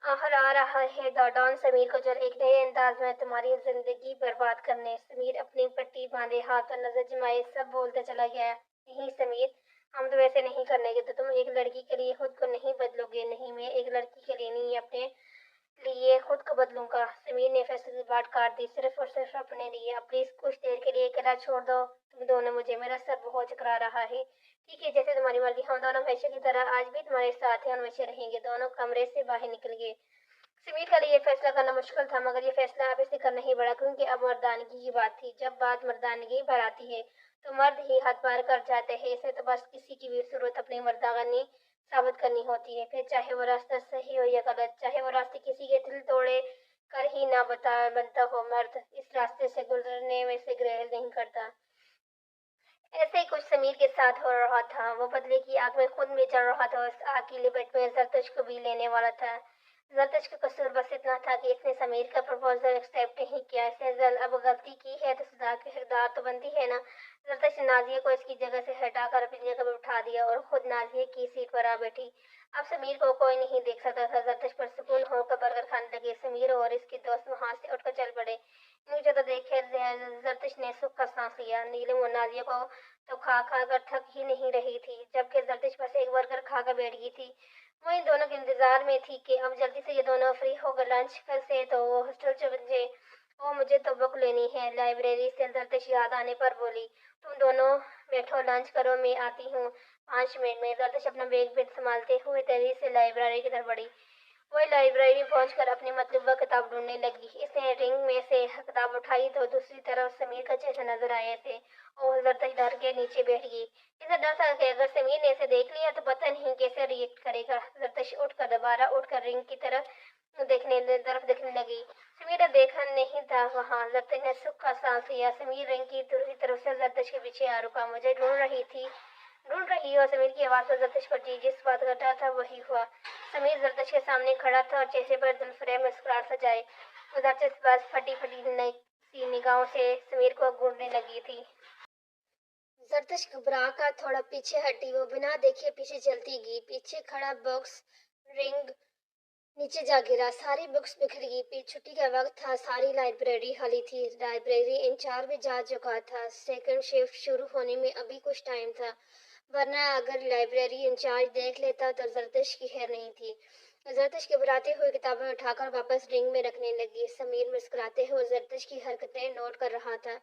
आखिर आ रहा है डॉन समीर को जल एक नए अंदाज में तुम्हारी जिंदगी बर्बाद करने। समीर अपनी पट्टी बांधे हाथ पर नजर जमाए सब बोलते चला गया। नहीं समीर, हम तो वैसे नहीं करने के। तो तुम एक लड़की के लिए खुद को नहीं बदलोगे? नहीं, मैं एक लड़की के लिए नहीं अपने लिए खुद को बदलूंगा। समीर ने फैसले की बात काट दी। सिर्फ और सिर्फ अपने लिए। अब प्लीज कुछ देर के लिए अकेला छोड़ दो तुम दोनों मुझे। मेरा सर बहुत चकरा रहा है। ठीक है, जैसे तुम्हारी मर्जी। हम दोनों हमेशा की तरह आज भी तुम्हारे साथ हैं और हमेशा रहेंगे। दोनों कमरे से बाहर निकल गए। समीर के लिए ये फैसला करना मुश्किल था, मगर ये फैसला अब इससे करना ही पड़ा, क्योंकि अब मर्दानगी की बात थी। जब बात मर्दानगी पर आती है तो मर्द ही हद पार कर जाते हैं। इसे तो बस किसी की भी जरूरत अपनी मर्दानी साबित करनी होती है, फिर चाहे वो रास्ता सही हो या गलत, चाहे वो रास्ते किसी के दिल तोड़े कर ही ना बनता हो। मर्द इस रास्ते से गुजरने में से ग्रहण नहीं करता। ऐसे ही कुछ समीर के साथ हो रहा था। वो बदले की आग में खुद भी चल रहा था। उस आग की लिपट में जरतश को भी लेने वाला था। जरतश का कसूर बस इतना था कि इसने समीर का प्रपोजल एक्सेप्ट नहीं किया। इसने अब गलती की है तो सजा की हकदार तो बनती है ना। जरतश ने नाजिया को इसकी जगह से हटाकर अपनी जगह पर उठा दिया और खुद नाजिया की सीट पर आ बैठी। अब समीर को कोई नहीं देख सकता था। जरतश पर सुकून होकर बर्गर खाने लगे। समीर और इसके दोस्त वहां से उठकर चल पड़े। इतनी ज्यादा देखे जरतश ने सुख का सांस लिया। नीलम और नाजिया को तो खा खा कर थक ही नहीं रही थी, जबकि जरदीश बस एक बर्गर खाकर बैठ गई थी। वो इन दोनों के इंतजार में थी कि अब जल्दी से ये दोनों फ्री होकर लंच कर से तो वो हॉस्टल चले जाए। ओ मुझे तो बुक लेनी है। लाइब्रेरी से जरदीश याद आने पर बोली। तुम दोनों बैठो, लंच करो, मैं आती हूँ 5 मिनट में। जरदीश अपना बैग संभालते हुए तेजी से लाइब्रेरी की तरफ बढ़ी। वही लाइब्रेरी पहुंचकर अपनी मतलूबा किताब ढूंढने लगी। इसने रिंग में से किताब उठाई तो दूसरी तरफ समीर का चेहरा नजर आए थे और जरदश डर के नीचे बैठ गई। इसे डर था कि अगर समीर ने इसे देख लिया तो पता नहीं कैसे रिएक्ट करेगा। जरदश उठकर दोबारा उठकर रिंग की तरफ देखने लगी। समीर ने देखा नहीं था वहां। जरदश ने सुख का सांस लिया। समीर रिंग की दूसरी तरफ से जरदश के पीछे आ रुका। मुझे ढूंढ रही हो? समीर की आवाज पर जरदश पड़ी। जिस बात का डर था वही हुआ। समीर जरदश के सामने खड़ा था और चेहरे पर जुल्फे मुस्कुराहट सजाए। जरदश बस फटी फटी सी निगाहों से समीर को घूरने लगी थी। जरदश घबरा कर थोड़ा पीछे हटी। वो बिना देखे पीछे चलती गई। पीछे खड़ा बॉक्स रिंग नीचे जा गिरा। सारी बुक्स बिखर गई। छुट्टी का वक्त था। सारी लाइब्रेरी खाली थी। लाइब्रेरी इंचार्ज भी जा चुका था। सेकंड शिफ्ट शुरू होने में अभी कुछ टाइम था, वरना अगर लाइब्रेरी इंचार्ज देख लेता तो जरदश की खैर नहीं थी। जरदश घबराते हुए किताबें उठाकर वापस रिंग में रखने लगी। समीर मुस्कुराते हुए जरदश की हरकतें नोट कर रहा था।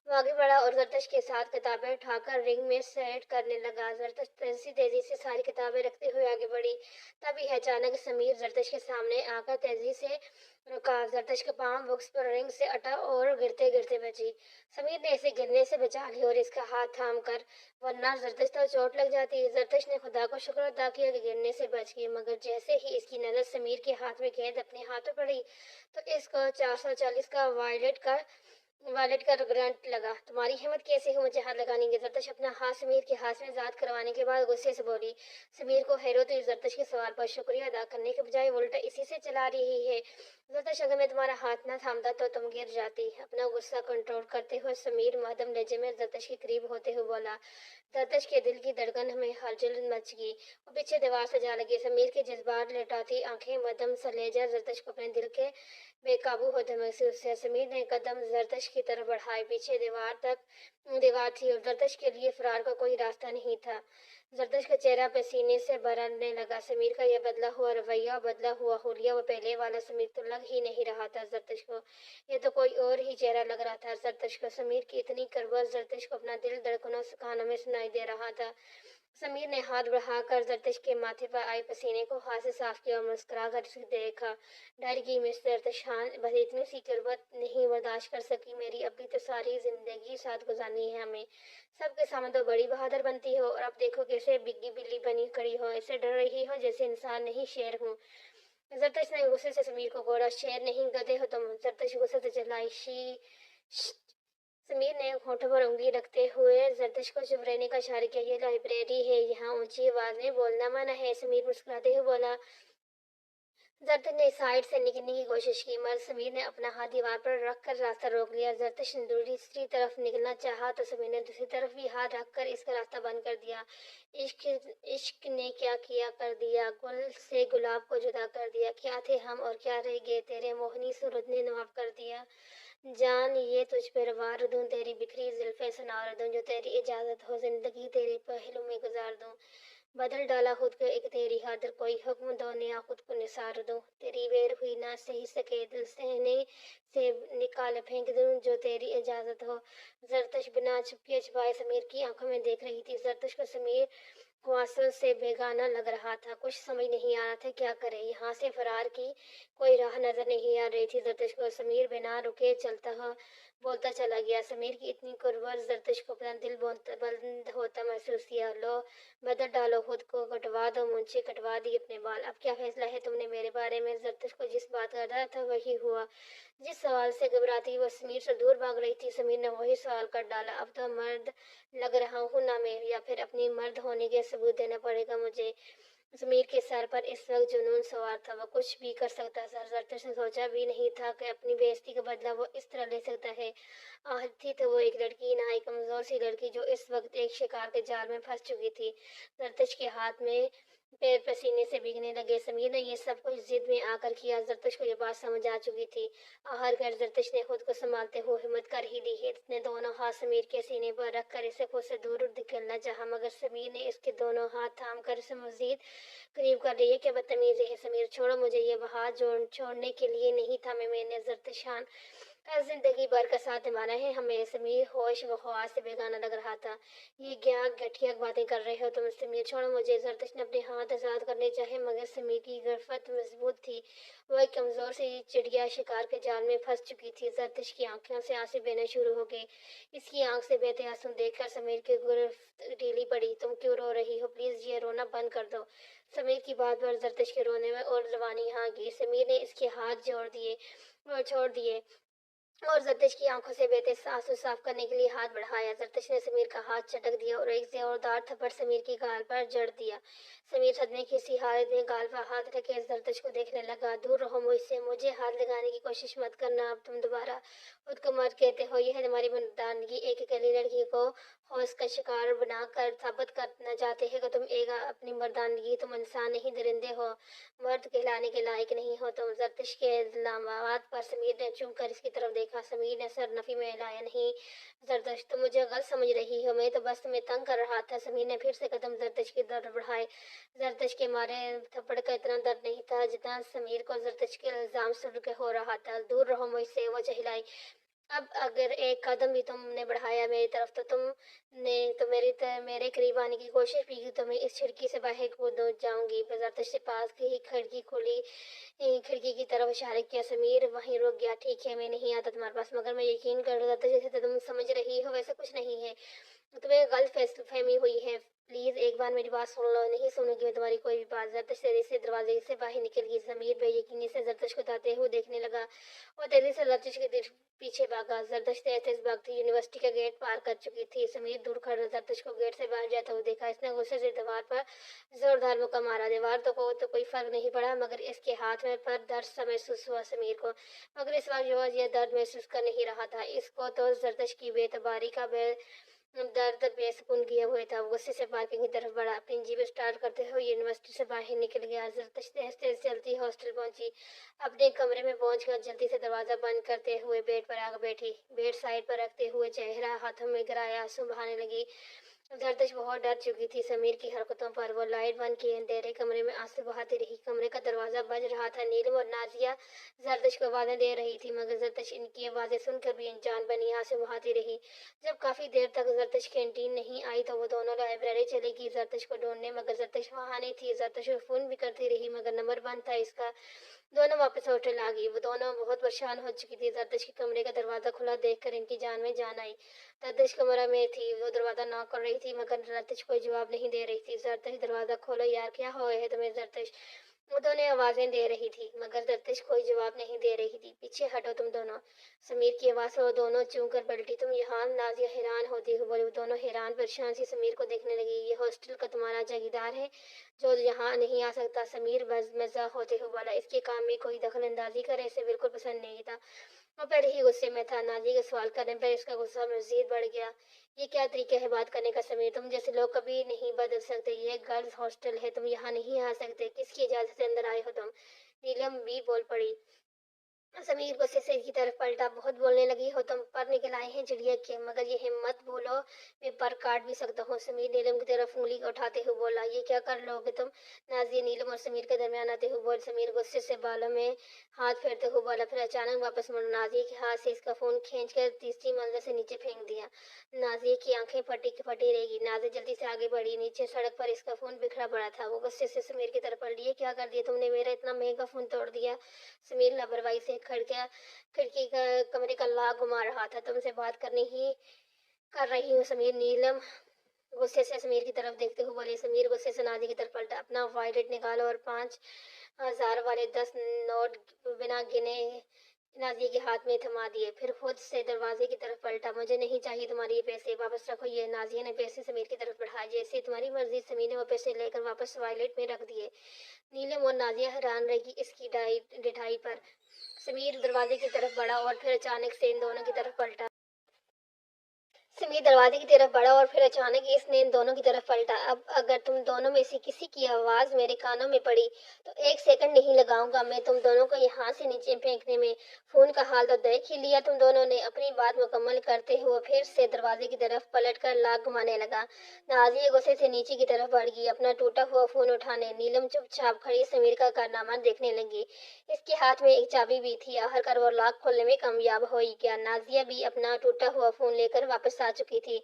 वो आगे बढ़ा और जरदश के साथ किताबें उठाकर रिंग में सेट करने लगा। जरदश तेजी से सारी किताबें रखते हुए आगे बढ़ी। तभी अचानक समीर जरदश के सामने आकर तेजी से रुका। जरदश का पांव बुक्स पर रिंग से अटा और गिरते गिरते बची। समीर ने इसे गिरने से बचा लिया और इसका हाथ थाम कर, वरना जरदश तो चोट लग जाती। जरदश ने खुदा को शुक्र अदा किया कि गिरने से बच गई, मगर जैसे ही इसकी नजर समीर के हाथ में गेंद अपने हाथ में पड़ी तो इसको 440 का वायलेट का ग्रंट लगा। तुम्हारी हिम्मत कैसे हो मुझे हाथ लगाने की? जरदश अपना हाथ समीर के हाथ में जात करवाने के बाद गुस्से से बोली। समीर को हैरत हुई। जरदश के सवाल पर शुक्रिया अदा करने के बजाय उल्टा इसी से चला रही है। जरदश, अगर मैं तुम्हारा हाथ न थामता तो तुम गिर जाती। अपना गुस्सा कंट्रोल करते हुए समीर मध्यम लहजे में जरदश के करीब होते हुए बोला। जरदश के दिल की धड़कन में हलचल मच गई। वो पीछे दीवार से जा लगी। समीर के जज्बात लटाती आंखें मध्यम सा लहजा जरदश को अपने दिल के बेकाबू होते महसूस किया। समीर ने कदम जरदश की तरफ बढ़ाए। पीछे दीवार थी और जरदश के लिए फरार का कोई रास्ता नहीं था। जरदश का चेहरा पसीने से भरने लगा। समीर का यह बदला हुआ रवैया, बदला हुआ हुलिया, वो पहले वाला समीर तो लग ही नहीं रहा था जरदश को। ये तो कोई और ही चेहरा लग रहा था जरदश को। समीर की इतनी करवट जरदश को अपना दिल धड़कनों से कानों में सुनाई दे रहा था। समीर ने हाथ बढ़ाकर जरदश के माथे पर आए पसीने को हाथ से साफ किया और मुस्कुरा कर उसे देखा। डर गई मिस्टर तशान, बस इतनी सी करवत नहीं बर्दाश्त कर सकी मेरी। अभी तो सारी जिंदगी साथ गुजारनी है हमें। सबके सामने तो बड़ी बहादुर बनती हो और अब देखो कैसे बिग्गी बिल्ली बनी खड़ी हो। ऐसे डर रही हो जैसे इंसान नहीं शेर हूँ। जरदश्त ने गुस्से से समीर को कोड़ा। शेर नहीं, गधे हो तुम। जरदश्त गुस्से से चिल्लाई। समीर ने होठों पर उंगली रखते हुए जरदश्त को चुप रहने का इशारा किया। ये लाइब्रेरी है, यहाँ ऊंची आवाज में बोलना मना है। समीर मुस्कुराते हुए बोला। जरदश्त ने साइड से निकलने की कोशिश की, मगर समीर ने अपना हाथ दीवार पर रखकर रास्ता रोक लिया। जरदश्त ने दूसरी तरफ निकलना चाहा तो समीर ने दूसरी तरफ भी हाथ रखकर इसका रास्ता बंद कर दिया। इश्क इश्क ने क्या किया कर दिया, गुल से गुलाब को जुदा कर दिया। क्या थे हम और क्या रह गए, तेरे मोहनी सूरत ने नवाब कर दिया। जान ये तुझ पर वार दूं, तेरी बिखरी जुल्फें सुनार दूं, जो तेरी इजाजत हो जिंदगी तेरे पहलू में गुजार दूं। बदल डाला खुद को एक तेरी खातिर, कोई हुक्म दो नया खुद को निसार दूं। तेरी बेर हुई ना सही सके दिल सहने से निकाल फेंक दूं, जो तेरी इजाजत हो। जरदश्त बिना छुपके छुपाए समीर की आंखों में देख रही थी। जरदश्त को समीर ख्वासों से बेगाना लग रहा था। कुछ समझ नहीं आ रहा था क्या करे। यहाँ से फरार की कोई राह नजर नहीं आ रही थी। जरदश्त को समीर बिना रुके बोलता चला गया। समीर की इतनी कुर्बत जरदश्त को अपना दिल बंद होता महसूस किया। लो, बदल डालो खुद को, कटवा दो मुझे, कटवा दी अपने बाल। अब क्या फैसला है तुमने मेरे बारे में? जरदश्त को जिस बात का डर था वही हुआ। जिस सवाल से घबराती वो समीर से दूर भाग रही थी, समीर ने वही सवाल कर डाला। अब तो मर्द लग रहा हूँ ना मैं, या फिर अपनी मर्द होने के सबूत देना पड़ेगा मुझे। समीर के सर पर इस वक्त जुनून सवार था। वो कुछ भी कर सकता था। जरदश्त ने सोचा भी नहीं था कि अपनी बेइज्जती का बदला वो इस तरह ले सकता है। आहत थी तो वो एक लड़की ना, एक कमजोर सी लड़की जो इस वक्त एक शिकार के जाल में फंस चुकी थी। जरदश्त के हाथ में पैर पसीने से भीगने लगे। समीर ने ये सब कुछ जिद में आकर किया। जरदश्त को ये बात समझ आ चुकी थी। आखिरकार जरदश्त ने खुद को संभालते हुए हिम्मत कर ही ली। इसने दोनों हाथ समीर के सीने पर रखकर इसे खुद से दूर धकेलना चाहा, मगर समीर ने इसके दोनों हाथ थाम कर इसे मजीद करीब कर लिया। क्या बदतमीजी है समीर, छोड़ो मुझे। ये हाथ छोड़ने के लिए नहीं था मैंने जरदश्त का जिंदगी भर का साथ निभाना है हमें। समीर होश व हवास से बेगाना लग रहा था। ये क्या घटिया बातें कर रहे हो तुम समीर, छोड़ो मुझे। जरदश्त ने अपने हाथ आजाद करने चाहे, मगर समीर की गिरफ्त मजबूत थी। वह एक कमजोर सी चिड़िया शिकार के जाल में फंस चुकी थी। जरदश्त की आंखों से आंसू बहने शुरू हो गए। इसकी आंख से बहते आंसू देखकर समीर की गिरफ्त ढीली पड़ी। तुम क्यों रो रही हो? प्लीज ये रोना बंद कर दो। समीर की बात पर जरदश्त के रोने में और जबानी आ गई। समीर ने इसके हाथ जोड़ दिए और छोड़ दिए और जरदश्त की आंखों से बहते आंसू साफ करने के लिए हाथ बढ़ाया। जरदश्त ने समीर का हाथ चटक दिया और एक जोरदार थप्पड़ समीर की गाल पर जड़ दिया। समीर सदमे की सी हालत में गाल पर हाथ रखे जरदश्त को देखने लगा। दूर रहो मुझसे, मुझे हाथ लगाने की कोशिश मत करना। अब तुम दोबारा खुद को मर्द कहते हो, यह तुम्हारी मर्दानगी। एक अकेली लड़की को हौस का शिकार बनाकर साबित करना चाहते हैं कि तुम एक अपनी मर्दानगी, तुम इंसान नहीं दरिंदे हो, मर्द कहलाने के लायक नहीं हो तुम। जरदश्त के इल्जामात पर समीर ने चुप कर इसकी तरफ देखा। समीर ने सर नफी में हिलाया। नहीं जरदश्त, तुम मुझे गलत समझ रही हो, मैं तो बस तुम्हें तंग कर रहा था। समीर ने फिर से कदम जरदश्त की तरफ बढ़ाए। जरदश्त के मारे थप्पड़ का इतना दर्द नहीं था जितना समीर को जरदश्त के इल्जाम सुन के हो रहा था। दूर रहो मुझसे, वो चिल्लाई। अब अगर एक कदम भी तुमने बढ़ाया मेरी तरफ तो मेरे करीब आने की कोशिश भी की तो मैं इस खिड़की से बाहर कूद जाऊंगी। जरदश्त से पास की ही खिड़की खुली, खिड़की की तरफ इशारा किया। समीर वहीं रुक गया। ठीक है, मैं नहीं आता तुम्हारे पास, मगर मैं यकीन कर रहा था जैसे तुम समझ रही हो वैसा कुछ नहीं है। तुम्हें गलत फहमी हुई है। प्लीज एक बार मेरी बात सुन लो। नहीं सुनूंगी मैं तुम्हारी कोई भी बात। जरदश्त तेजी से दरवाजे से बाहर निकल गई। समीर बेयकीनी से जरदश्त को जाते हुए देखने लगा और तेजी से जरदश्त के पीछे भागा। जरदश्त तेज भागती यूनिवर्सिटी का गेट पार कर चुकी थी। समीर दूर खड़ा जरदश्त को गेट से बाहर जाता हुआ देखा। इसने गुस्से से दीवार पर जोरदार मुक्का मारा। दीवार तो कोई फर्क नहीं पड़ा, मगर इसके हाथ में पर दर्द सा महसूस हुआ समीर को। मगर इस वक्त जो यह दर्द महसूस कर नहीं रहा था, इसको तो जरदश्त की बेतबारी का दर्द बेसुकून किए हुए था। वो गुस्से से पार्किंग की तरफ बढ़ा। अपनी जीप स्टार्ट करते हुए यूनिवर्सिटी से बाहर निकल गया। जरदश्त तेज चलती हॉस्टल पहुंची। अपने कमरे में पहुंचकर जल्दी से दरवाजा बंद करते हुए बेड पर आकर बैठी। बेड साइड पर रखते हुए चेहरा हाथों में गिराया, आंसू बहाने लगी। जरदश्त बहुत डर चुकी थी समीर की हरकतों पर। वो लाइट बंद किए अंधेरे कमरे में आंसू बहाती रही। कमरे का दरवाजा बज रहा था। नीलम और नाजिया जरदश्त को आवाजें दे रही थी, मगर जरदश्त इनकी आवाजें सुनकर भी अनजान बनी आंसू बहाती रही। जब काफी देर तक जरदश्त कैंटीन नहीं आई तो वो दोनों लाइब्रेरी चली गई जरदश्त को ढूंढने, मगर जरदश्त वहां नहीं थी। जरदश्त को फोन भी करती रही, मगर नंबर बंद था इसका। दोनों वापस होटल आ गई। वो दोनों बहुत परेशान हो चुकी थी। जरदश्त के कमरे का दरवाजा खुला देखकर इनकी जान में जान आई। जरदश्त कमरा में थी। वो दरवाजा नॉक कर रही थी, मगर जरदश्त कोई जवाब नहीं दे रही थी। जरदश्त, दरवाजा खोलो यार, क्या हुआ है तुम्हें? जरदश्त वो दोनों आवाजें दे रही थी मगर दर्दिश कोई जवाब नहीं दे रही थी। पीछे हटो तुम दोनों। समीर की आवाज से वो दोनों चूम कर पलटी। तुम यहाँ? नाजिया हैरान होती हुई बोली। वो दोनों हैरान परेशान सी समीर को देखने लगी। ये हॉस्टल का तुम्हारा जागीरदार है जो यहाँ नहीं आ सकता? समीर मज़ा होते हुए बोला। इसके काम में कोई दखल अंदाजी करे इसे बिल्कुल पसंद नहीं था। वो पहले ही गुस्से में था। नाजिया के सवाल करने पर इसका गुस्सा मजीद बढ़ गया। ये क्या तरीका है बात करने का समीर? तुम जैसे लोग कभी नहीं बदल सकते। ये गर्ल्स हॉस्टल है, तुम यहाँ नहीं आ सकते। किसकी इजाजत से अंदर आए हो तुम? नीलम भी बोल पड़ी। समीर गुस्से से की तरफ पलटा। बहुत बोलने लगी हो तुम। पर निकल आए हैं चिड़िया के, मगर ये हिम्मत बोलो मैं पर काट भी सकता हूँ। समीर नीलम की तरफ उंगली उठाते हुए बोला। ये क्या कर लोगे तुम? नाजिया नीलम और समीर के दरमियान आते हुए बोल। समीर गुस्से से बालों में हाथ फेरते हुए बोला। फिर अचानक वापस मुड़ा। नाजिया के हाथ से इसका फोन खींचकर तीसरी मंजिल से नीचे फेंक दिया। नाजिया की आंखें फटी फटी रहेगी। नाजिया जल्दी से आगे बढ़ी। नीचे सड़क पर इसका फोन बिखरा पड़ा था। वो गुस्से से समीर की तरफ पलटी। ये क्या कर दिया तुमने? मेरा इतना महंगा फोन तोड़ दिया। समीर लापरवाही से खिड़की का कमरे का लॉक घुमा रहा था। तुमसे बात करनी ही कर रही हूँ समीर। नीलम गुस्से से समीर की तरफ देखते हुए बोली। समीर गुस्से से नाजिया की तरफ पलटा। अपना वॉलेट निकालो और 5,000 वाले 10 नोट बिना गिने नाजिया के हाथ में थमा दिए। फिर खुद से दरवाजे की तरफ पलटा। मुझे नहीं चाहिए तुम्हारे ये पैसे, वापस रखो ये। नाजिया ने पैसे समीर की तरफ बढ़ाए। जैसे तुम्हारी मर्जी। समीर ने वो पैसे लेकर वापस वॉलेट में रख दिए। नीलम और नाजिया हैरान रही इसकी ढिठाई पर। समीर दरवाजे की तरफ बढ़ा और फिर अचानक से इन दोनों की तरफ पलटा। समीर दरवाजे की तरफ बढ़ा और फिर अचानक इसने इन दोनों की तरफ पलटा। अब अगर तुम दोनों में से किसी की आवाज मेरे कानों में पड़ी तो 1 सेकंड नहीं लगाऊंगा मैं तुम दोनों को यहाँ से नीचे फेंकने में। फोन का हाल तो देख ही लिया तुम दोनों ने। अपनी बात मुकम्मल करते हुए फिर से दरवाजे की तरफ पलट कर लाख घुमाने लगा। नाजिया गुस्से से नीचे की तरफ बढ़ गई अपना टूटा हुआ फोन उठाने। नीलम चुपचाप खड़ी समीर का कारनामा देखने लगी। इसके हाथ में एक चाबी भी थी। आखिरकार वो लॉक खोलने में कामयाब हो ही गया। नाजिया भी अपना टूटा हुआ फोन लेकर वापस आ चुकी थी।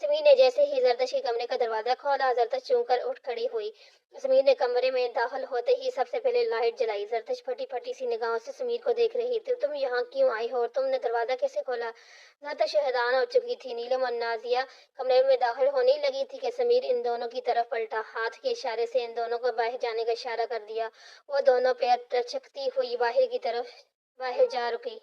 समीर ने जैसे ही जरदश के कमरे का दरवाजा खोला जरदश चूम कर उठ खड़ी हुई। समीर ने कमरे में दाखिल होते ही सबसे पहले लाइट जलाई। जरदश फटी फटी सी निगाहों से समीर को देख रही थी। तुम यहाँ क्यों आई हो और तुमने दरवाजा कैसे खोला? जरदश हैरान हो चुकी थी। नीलम और नाजिया कमरे में दाखिल होने लगी थी कि समीर इन दोनों की तरफ पलटा। हाथ के इशारे से इन दोनों को बाहर जाने का इशारा कर दिया। वो दोनों पैर टचकती हुई बाहर की तरफ बाहर जा रुकी।